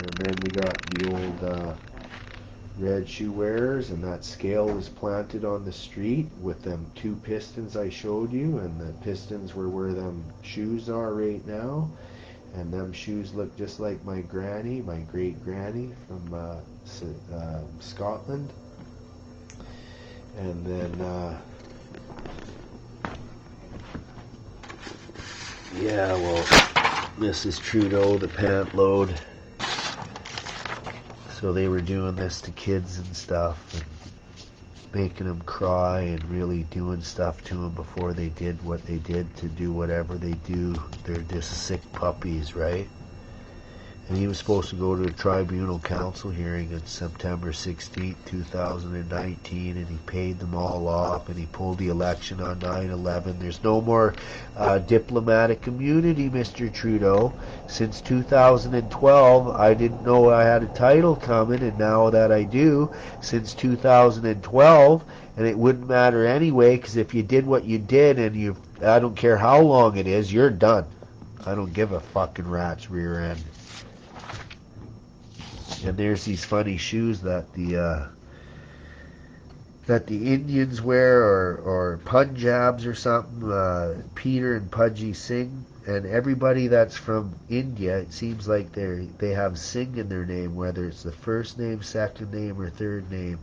And then we got the old red shoe wearers, and that scale was planted on the street with them 2 pistons I showed you, and the pistons were where them shoes are right now. And them shoes look just like my granny, my great granny from Scotland. And then, yeah, well, Mrs. Trudeau, the pant load. So they were doing this to kids and stuff, and making them cry and really doing stuff to them before they did what they did to do whatever they do. They're just sick puppies, right? And he was supposed to go to a tribunal council hearing on September 16, 2019, and he paid them all off, and he pulled the election on 9/11. There's no more diplomatic immunity, Mr. Trudeau. Since 2012, I didn't know I had a title coming, and now that I do, since 2012, and it wouldn't matter anyway, because if you did what you did, and I don't care how long it is, you're done. I don't give a fucking rat's rear end. And there's these funny shoes that the Indians wear, or Punjabs or something. Peter and Pudgy Singh, and everybody that's from India, it seems like they have Singh in their name, whether it's the first name, second name, or third name.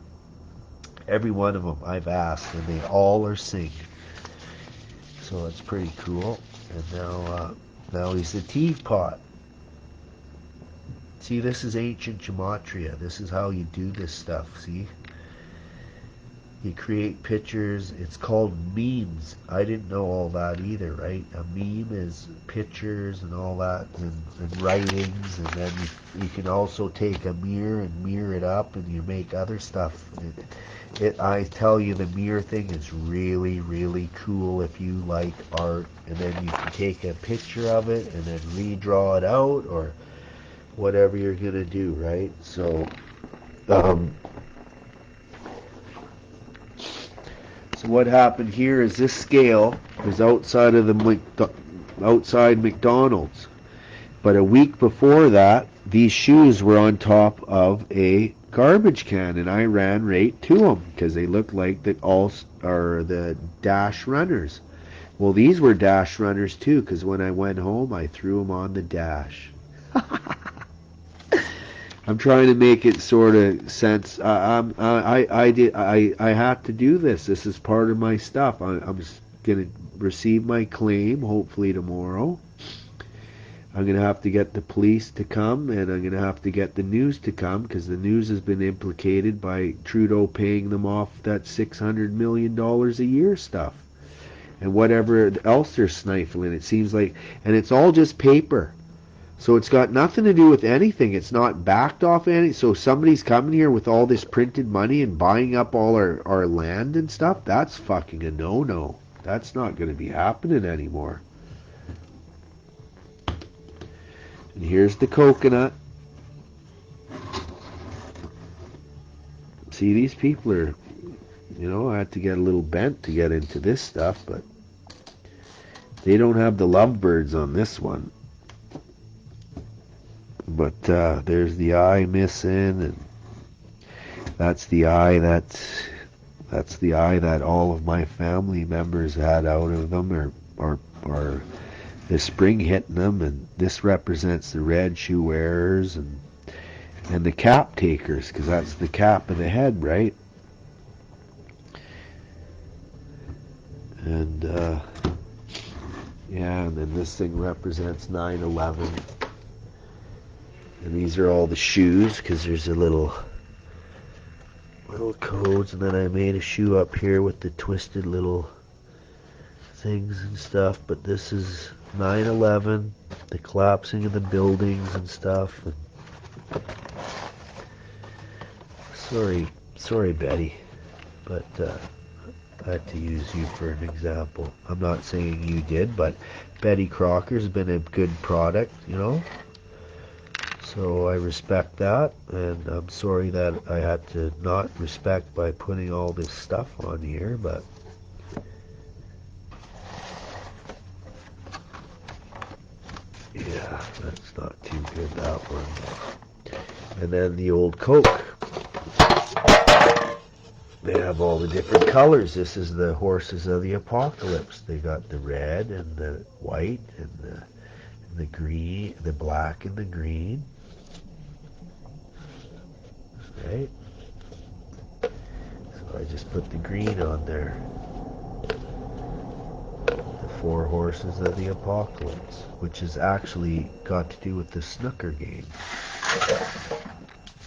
Every one of them I've asked, and they all are Singh. So it's pretty cool. And now he's the teapot. See, this is ancient gematria. This is how you do this stuff, see? You create pictures. It's called memes. I didn't know all that either, right? A meme is pictures and all that, and writings, and then you can also take a mirror and mirror it up, and you make other stuff. I tell you, the mirror thing is really, really cool if you like art, and then you can take a picture of it and then redraw it out, or whatever you're gonna do, right? So, so what happened here is this scale is outside of outside McDonald's, but a week before that, these shoes were on top of a garbage can, and I ran right to them because they looked like the Dash runners. Well, these were Dash runners too, because when I went home, I threw them on the Dash. I'm trying to make it sort of sense. I have to do this. This is part of my stuff. I'm gonna receive my claim hopefully tomorrow. I'm gonna have to get the police to come, and I'm gonna have to get the news to come, because the news has been implicated by Trudeau paying them off that $600 million a year stuff, and whatever else they're sniffling. It seems like, and it's all just paper. So it's got nothing to do with anything. It's not backed off any. So somebody's coming here with all this printed money and buying up all our land and stuff. That's fucking a no-no. That's not going to be happening anymore. And here's the coconut. See, these people are, I had to get a little bent to get into this stuff, but they don't have the lovebirds on this one. But there's the eye missing, and that's the eye that all of my family members had out of them, or the spring hitting them, and this represents the red shoe wearers and the cap takers, because that's the cap of the head, right? And yeah, and then this thing represents 9/11. And these are all the shoes, because there's a little codes, and then I made a shoe up here with the twisted little things and stuff. But this is 9/11, the collapsing of the buildings and stuff. And sorry, Betty, but I had to use you for an example. I'm not saying you did, but Betty Crocker's been a good product, So I respect that, and I'm sorry that I had to not respect by putting all this stuff on here, but yeah, that's not too good, that one. And then the old Coke. They have all the different colors. This is the horses of the apocalypse. They got the red and the white and the green, the black and the green. Right? So I just put the green on there. The 4 horses of the apocalypse, which is actually got to do with the snooker game.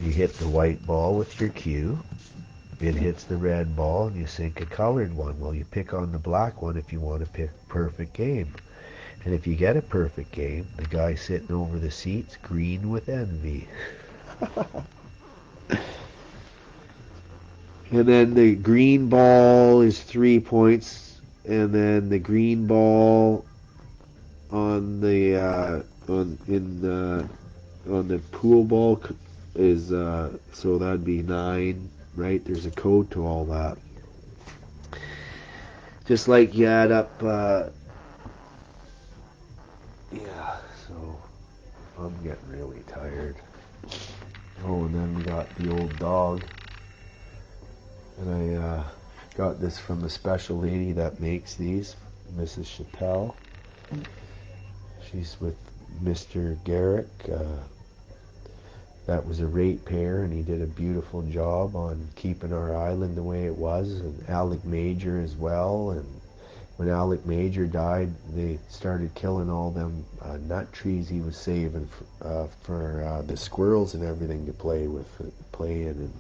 You hit the white ball with your cue. It hits the red ball, and you sink a colored one. Well, you pick on the black one if you want to pick perfect game. And if you get a perfect game, the guy sitting over the seat's green with envy. And then the green ball is 3 points, and then the green ball on the on the pool ball is so that'd be 9, right? There's a code to all that. Just like you add up, yeah. So I'm getting really tired. Oh, and then we got the old dog. And I got this from the special lady that makes these, Mrs. Chappelle. She's with Mr. Garrick. That was a ratepayer, and he did a beautiful job on keeping our island the way it was, and Alec Major as well, and when Alec Major died, they started killing all them nut trees he was saving for the squirrels and everything to play in. And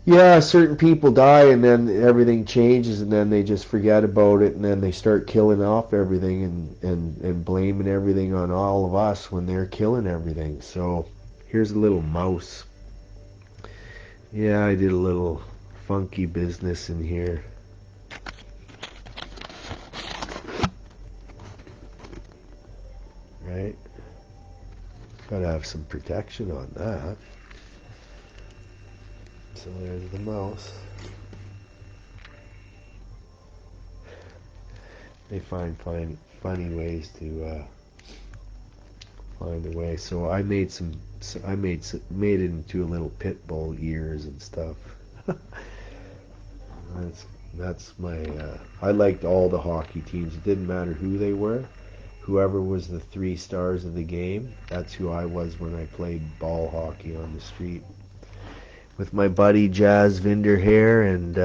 yeah, certain people die, and then everything changes, and then they just forget about it, and then they start killing off everything and blaming everything on all of us when they're killing everything. So here's a little mouse. Yeah, I did a little funky business in here. Right? Gotta have some protection on that. So there's the mouse. They find funny ways to find a way. So I made made it into a little pit bull ears and stuff. That's my. I liked all the hockey teams. It didn't matter who they were. Whoever was the 3 stars of the game, that's who I was when I played ball hockey on the street with my buddy Jazz Vinderhair and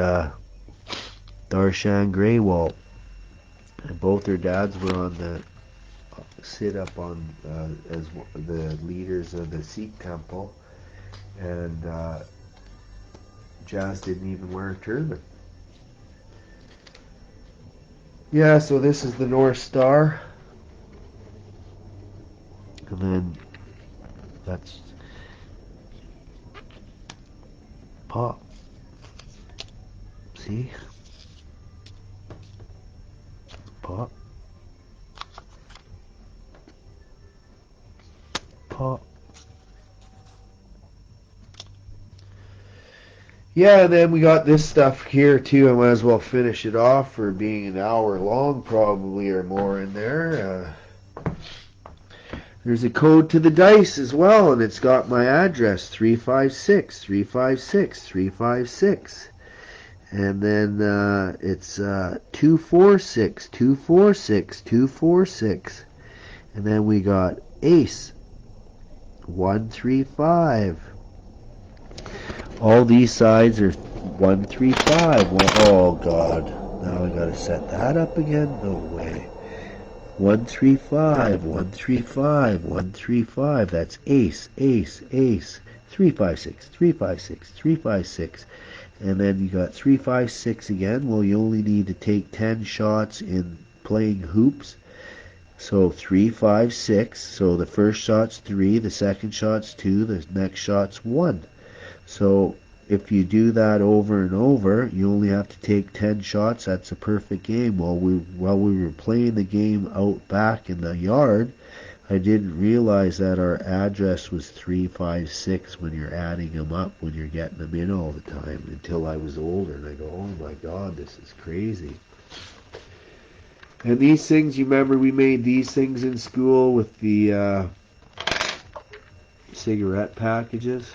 Darshan Greywalt. And both their dads were on the sit up on as the leaders of the Sikh temple, and Jazz didn't even wear a turban. Yeah, so this is the North Star, and then that's pop. See? Pop. Pop. Yeah, and then we got this stuff here too. I might as well finish it off for being an hour long probably or more in there. There's a code to the dice as well, and it's got my address, 356, 356, 356. And then it's 246, 246, 246. And then we got Ace, 135. All these sides are 135. Oh, God. Now I gotta set that up again? No way. 135, 135, 135. That's ace, ace, ace. 356, 356, 356. And then you got 356 again. Well, you only need to take 10 shots in playing hoops. So 356. So the first shot's 3, the second shot's 2, the next shot's 1. So if you do that over and over, you only have to take 10 shots. That's a perfect game. While we were playing the game out back in the yard, I didn't realize that our address was 356 when you're adding them up, when you're getting them in all the time, until I was older. And I go, oh my God, this is crazy. And these things, you remember we made these things in school with the cigarette packages?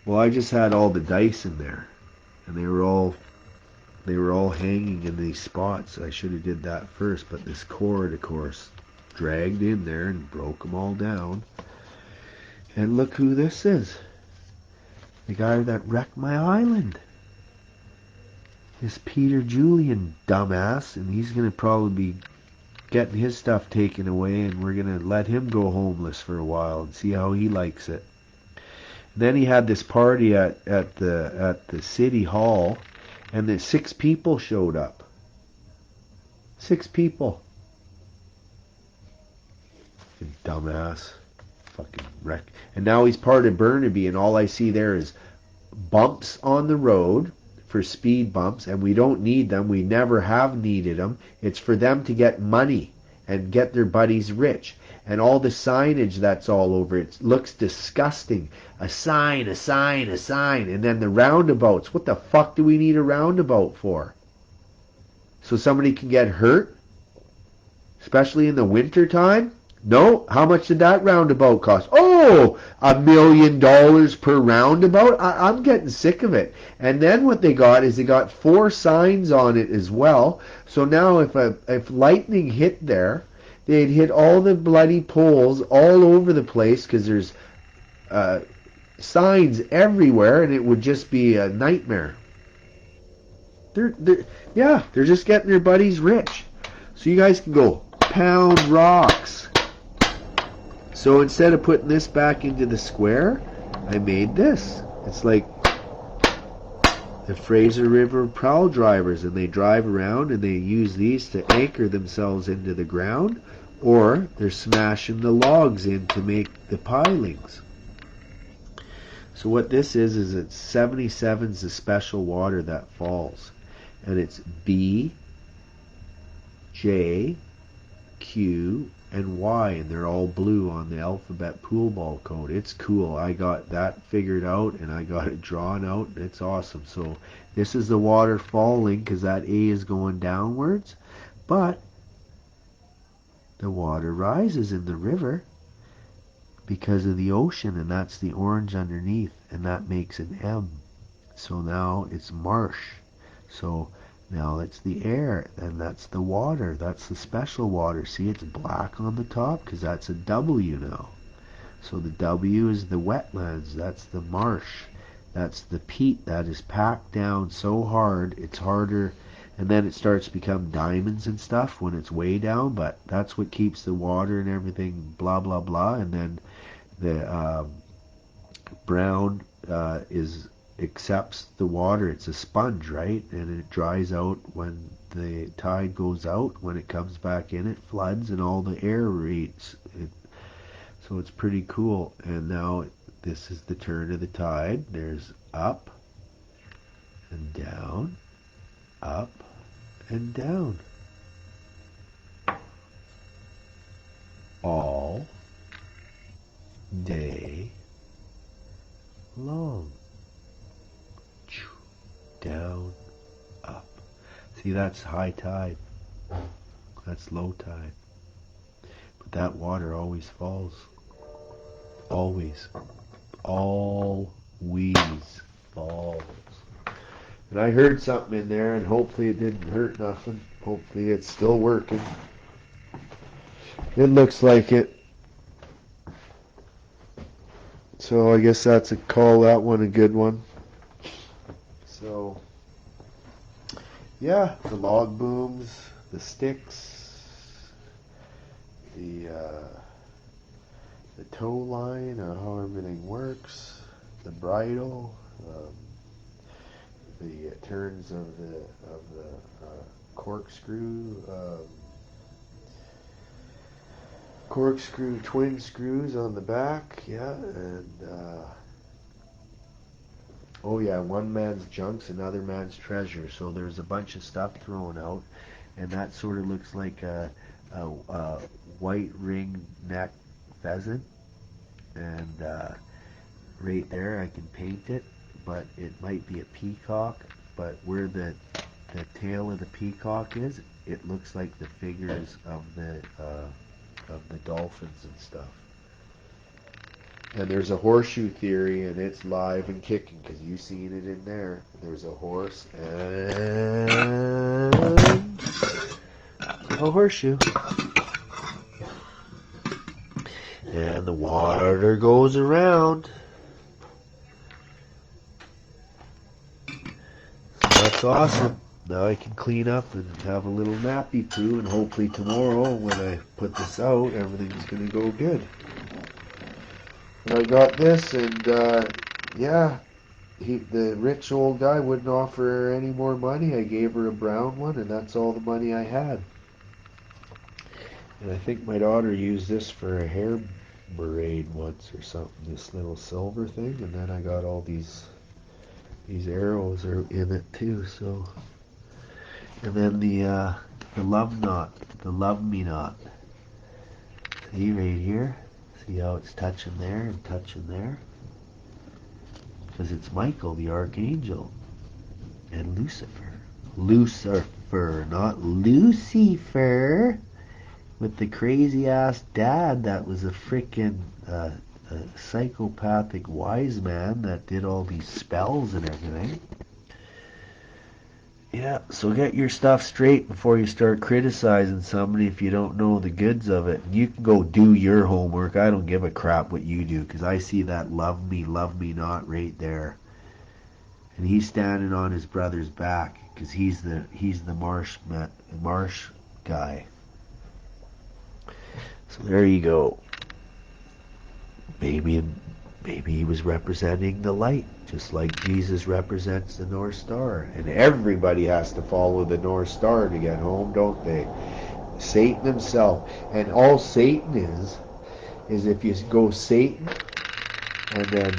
Well, I just had all the dice in there, and they were all hanging in these spots. I should have did that first, but this cord, of course, dragged in there and broke them all down. And look who this is. The guy that wrecked my island. This Peter Julian dumbass, and he's going to probably be getting his stuff taken away, and we're going to let him go homeless for a while and see how he likes it. Then he had this party at the city hall, and then 6 people showed up. 6 people. Fucking dumbass. Fucking wreck. And now he's part of Burnaby, and all I see there is bumps on the road for speed bumps, and we don't need them. We never have needed them. It's for them to get money and get their buddies rich. And all the signage that's all over it looks disgusting. A sign, a sign, a sign. And then the roundabouts. What the fuck do we need a roundabout for? So somebody can get hurt? Especially in the winter time? No? How much did that roundabout cost? Oh, $1 million per roundabout? I'm getting sick of it. And then what they got is they got 4 signs on it as well. So now if lightning hit there, they'd hit all the bloody poles all over the place because there's signs everywhere, and it would just be a nightmare. they're just getting their buddies rich. So you guys can go pound rocks. So instead of putting this back into the square, I made this. It's like the Fraser River prowl drivers, and they drive around and they use these to anchor themselves into the ground, or they're smashing the logs in to make the pilings. So what this is it's 77 is the special water that falls, and it's B, J, Q, and Y, and they're all blue on the alphabet pool ball code. It's cool. I got that figured out and I got it drawn out. It's awesome. So this is the water falling because that A is going downwards, but the water rises in the river because of the ocean, and that's the orange underneath, and that makes an M. So now it's marsh. So now it's the air, and that's the water. That's the special water. See, it's black on the top because that's a W now. So the W is the wetlands. That's the marsh. That's the peat that is packed down so hard, it's harder, and then it starts to become diamonds and stuff when it's way down, but that's what keeps the water and everything blah, blah, blah. And then the brown accepts the water. It's a sponge, right? And it dries out when the tide goes out. When it comes back in, it floods and all the air rates. So it's pretty cool. And now this is the turn of the tide. There's up and down, up and down. All day long. Down, up. See, that's high tide. That's low tide. But that water always falls. Always. Always falls. And I heard something in there, and hopefully it didn't hurt nothing. Hopefully it's still working. It looks like it. So I guess that's call that one a good one. So, yeah, the log booms, the sticks, the tow line, how everything works, the bridle, the turns of the corkscrew twin screws on the back, yeah, and oh yeah, one man's junk's another man's treasure. So there's a bunch of stuff thrown out, and that sort of looks like a white ring neck pheasant, and right there I can paint it, but it might be a peacock, but where the tail of the peacock is, it looks like the figures of the dolphins and stuff. And there's a horseshoe theory, and it's live and kicking because you've seen it in there. There's a horse and a horseshoe. And the water goes around. So that's awesome. Now I can clean up and have a little nappy poo, and hopefully tomorrow when I put this out, everything's going to go good. I got this, and yeah, the rich old guy wouldn't offer her any more money. I gave her a brown one, and that's all the money I had. And I think my daughter used this for a hair braid once or something, this little silver thing, and then I got all these arrows are in it too. So, and then the love knot, the love me knot. See right here. See how it's touching there and touching there? Because it's Michael, the Archangel, and Lucifer. Lucifer, not Lucifer, with the crazy-ass dad that was a freaking psychopathic wise man that did all these spells and everything. Yeah, so get your stuff straight before you start criticizing somebody if you don't know the goods of it. You can go do your homework. I don't give a crap what you do, because I see that love me not right there. And he's standing on his brother's back because he's the marsh guy. So there you go. Maybe he was representing the light, just like Jesus represents the North Star. And everybody has to follow the North Star to get home, don't they? Satan himself. And all Satan is if you go Satan and then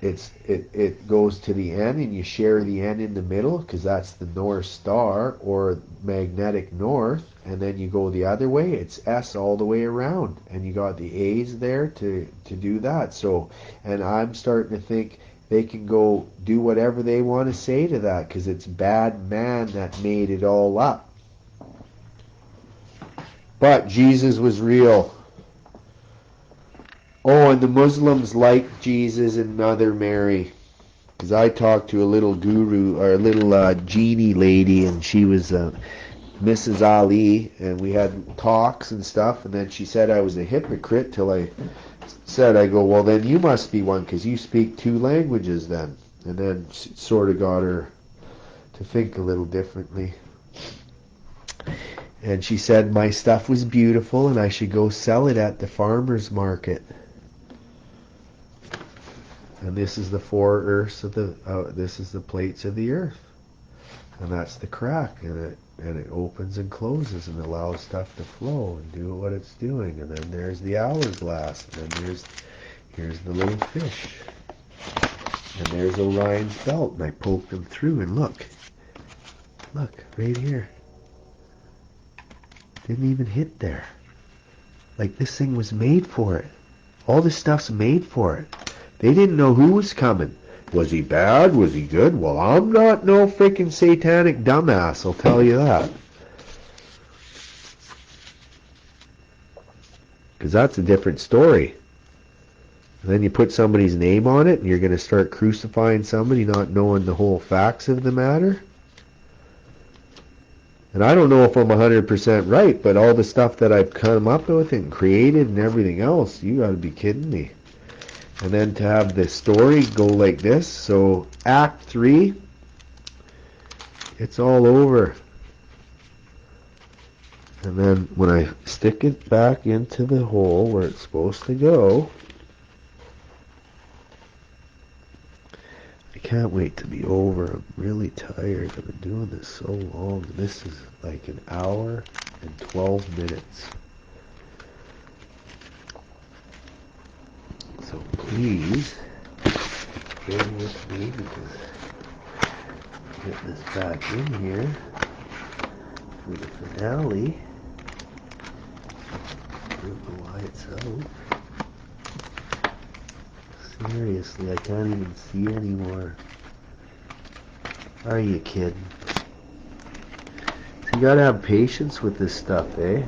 it goes to the end and you share the end in the middle, because that's the North Star or magnetic north, and then you go the other way, it's S all the way around, and you got the A's there to do that. So, and I'm starting to think they can go do whatever they want to say to that, because it's bad man that made it all up. But Jesus was real. Oh, and the Muslims like Jesus and Mother Mary. Because I talked to a little guru, or a little genie lady, and she was Mrs. Ali, and we had talks and stuff, and then she said I was a hypocrite till I said, I go, well, then you must be one, because you speak 2 languages then. And then sort of got her to think a little differently. And she said my stuff was beautiful, and I should go sell it at the farmer's market. And this is the 4 earths of the. This is the plates of the earth, and that's the crack, and it opens and closes and allows stuff to flow and do what it's doing. And then there's the hourglass, and then here's the little fish, and there's Orion's belt. And I poked them through, and look right here. Didn't even hit there. Like this thing was made for it. All this stuff's made for it. They didn't know who was coming. Was he bad? Was he good? Well, I'm not no freaking satanic dumbass, I'll tell you that. Because that's a different story. And then you put somebody's name on it, and you're going to start crucifying somebody not knowing the whole facts of the matter. And I don't know if I'm 100% right, but all the stuff that I've come up with and created and everything else, you got to be kidding me. And then to have the story go like this, so Act 3, it's all over. And then when I stick it back into the hole where it's supposed to go, I can't wait to be over. I'm really tired. I've been doing this so long. This is like an hour and 12 minutes. So please, bear with me, because get this back in here for the finale. I don't know why it's out. Seriously, I can't even see anymore. Are you kidding? So you gotta have patience with this stuff, eh?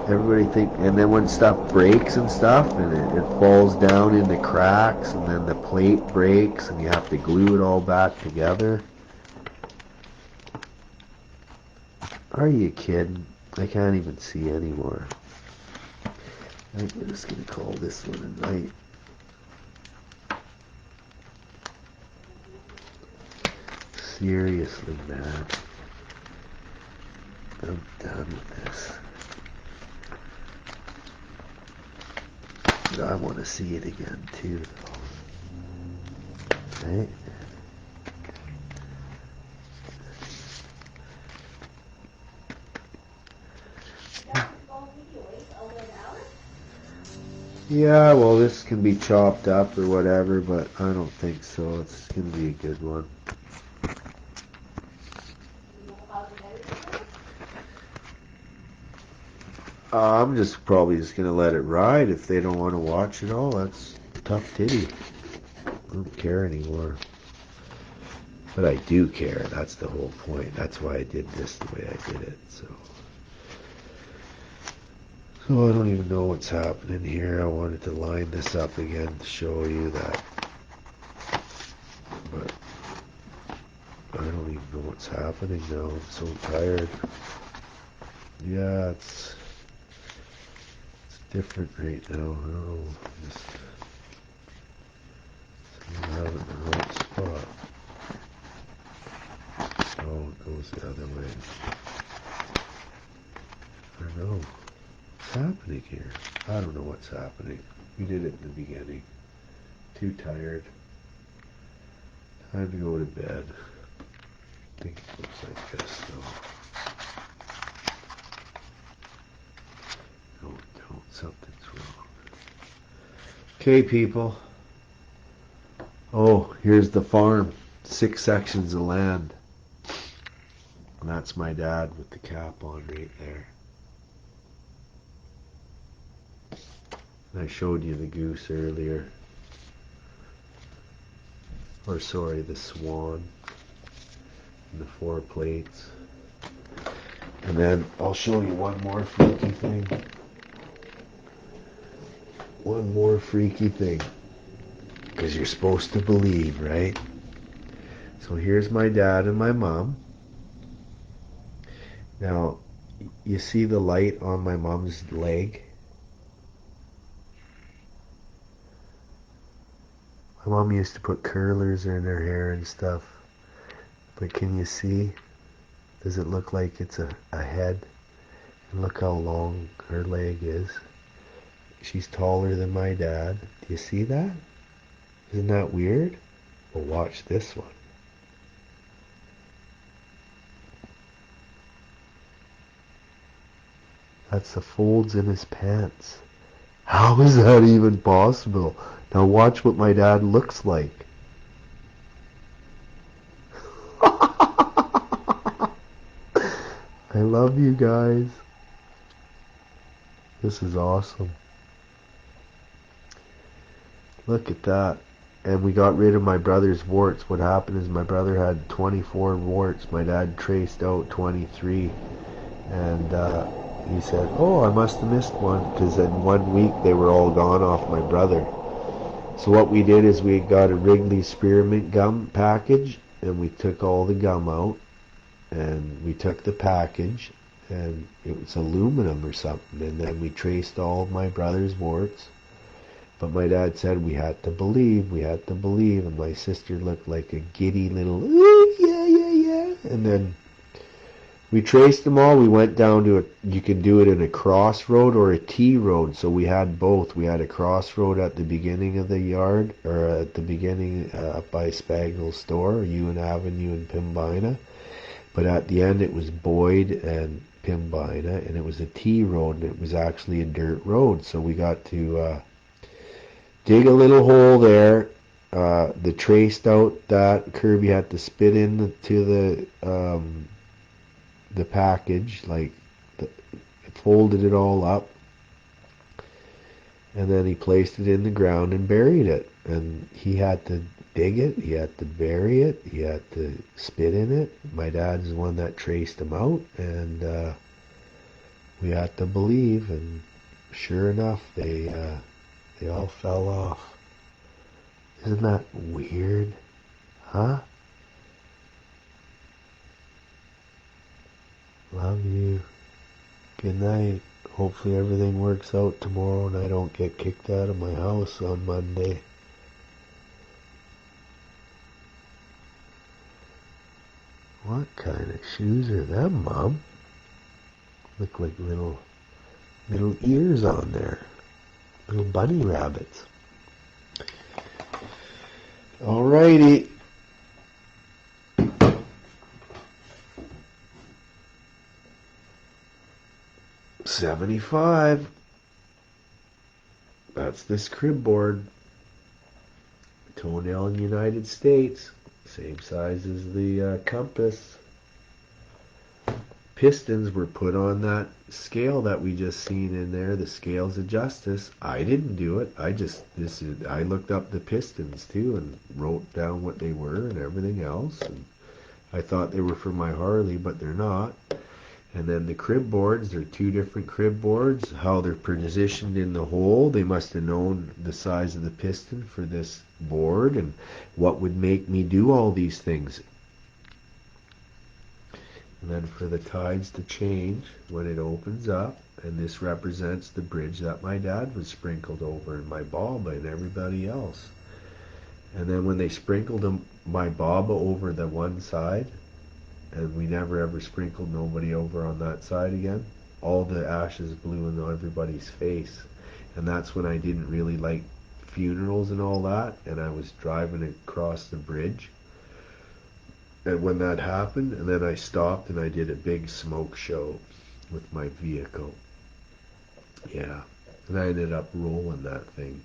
Everybody think, and then when stuff breaks and stuff, and it falls down into cracks, and then the plate breaks, and you have to glue it all back together. Are you kidding? I can't even see anymore. I think we're just gonna call this one a night. Seriously, man. I'm done with this. But I want to see it again too, though. Right? Yeah, well, this can be chopped up or whatever, but I don't think so. It's going to be a good one. I'm probably just going to let it ride. If they don't want to watch it all, that's tough titty. I don't care anymore. But I do care. That's the whole point. That's why I did this the way I did it. So I don't even know what's happening here. I wanted to line this up again to show you that. But I don't even know what's happening now. I'm so tired. Yeah, it's different right now. I don't know. I don't have it in the right spot. goes the other way. I don't know. What's happening here? I don't know what's happening. We did it in the beginning. Too tired. Time to go to bed. I think it looks like this though. No, don't. Something's wrong. Okay, people. Oh, here's the farm. 6 sections of land. And that's my dad with the cap on right there. And I showed you the goose earlier. Or sorry, the swan. And the 4 plates. And then I'll show you one more freaky thing. One more freaky thing. Because you're supposed to believe, right? So here's my dad and my mom. Now, you see the light on my mom's leg? My mom used to put curlers in her hair and stuff. But can you see? Does it look like it's a head? And look how long her leg is. She's taller than my dad. Do you see that? Isn't that weird? Well, watch this one. That's the folds in his pants. How is that even possible? Now watch what my dad looks like. I love you guys. This is awesome. Look at that. And we got rid of my brother's warts. What happened is my brother had 24 warts. My dad traced out 23. And he said, oh, I must have missed one, because in 1 week they were all gone off my brother. So what we did is we got a Wrigley Spearmint gum package, and we took all the gum out, and we took the package, and it was aluminum or something, and then we traced all of my brother's warts. But my dad said we had to believe, and my sister looked like a giddy little, ooh, yeah, and then we traced them all. We went down to you can do it in a crossroad or a T road. So we had both. We had a crossroad at the beginning of the yard, or at the beginning up by Spagnell's store, Ewan Avenue in Pembina. But at the end it was Boyd and Pembina, and it was a T road, and it was actually a dirt road. So we got to dig a little hole there. The traced out that Kirby had to spit into the package, like folded it all up, and then he placed it in the ground and buried it. And he had to dig it, he had to bury it, he had to spit in it. My dad's the one that traced them out, and we had to believe, and sure enough, they all fell off. Isn't that weird? Huh? Love you. Good night. Hopefully everything works out tomorrow and I don't get kicked out of my house on Monday. What kind of shoes are them, Mom? Look like little ears on there. Little bunny rabbits. Alrighty. $75. That's this crib board. Toenail in the United States. Same size as the compass. Pistons were put on that scale that we just seen in there, the scales of justice. I didn't do it. I looked up the pistons too and wrote down what they were and everything else. And I thought they were for my Harley, but they're not. And then the crib boards, they're 2 different crib boards. How they're positioned in the hole, they must have known the size of the piston for this board and what would make me do all these things. And then for the tides to change when it opens up, and this represents the bridge that my dad was sprinkled over, and my Baba and everybody else. And then when they sprinkled my Baba over the one side, and we never ever sprinkled nobody over on that side again. All the ashes blew in everybody's face, and that's when I didn't really like funerals and all that, and I was driving across the bridge, and when that happened, and then I stopped and I did a big smoke show with my vehicle. Yeah, and I ended up rolling that thing.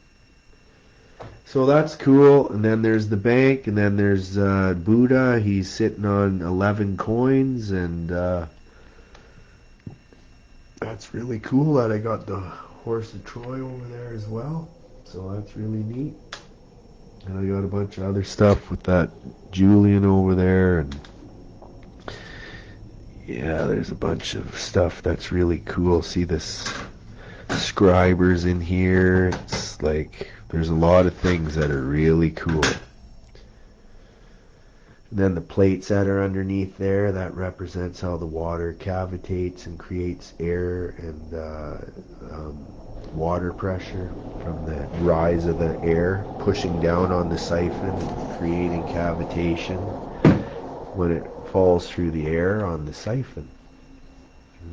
So that's cool. And then there's the bank, and then there's Buddha. He's sitting on 11 coins, and that's really cool that I got the Horse of Troy over there as well. So that's really neat. And I got a bunch of other stuff with that Julian over there, and yeah, there's a bunch of stuff that's really cool. See this scribers in here. It's like there's a lot of things that are really cool. And then the plates that are underneath there, that represents how the water cavitates and creates air and water pressure from the rise of the air pushing down on the siphon, creating cavitation when it falls through the air on the siphon.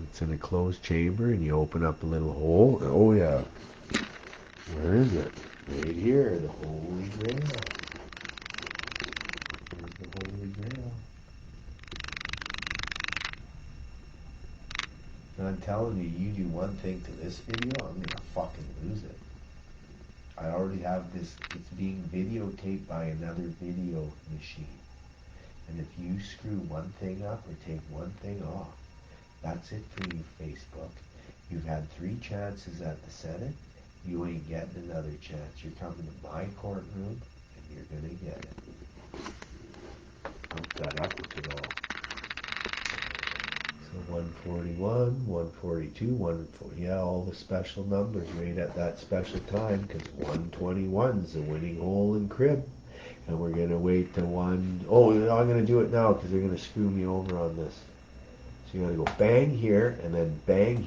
It's in a closed chamber, and you open up a little hole. Oh yeah, where is it? Right here, the Holy Grail. There's the Holy Grail. And I'm telling you, you do one thing to this video, I'm gonna fucking lose it. I already have this, it's being videotaped by another video machine. And if you screw one thing up or take one thing off, that's it for you, Facebook. You've had 3 chances at the Senate. You ain't getting another chance. You're coming to my courtroom, and you're gonna get it. I'm fed up with it all. So 141, 142, 140, yeah, all the special numbers right at that special time, because 121's the winning hole in crib. And we're going to wait to oh, I'm going to do it now because they're going to screw me over on this. So you got to go bang here and then bang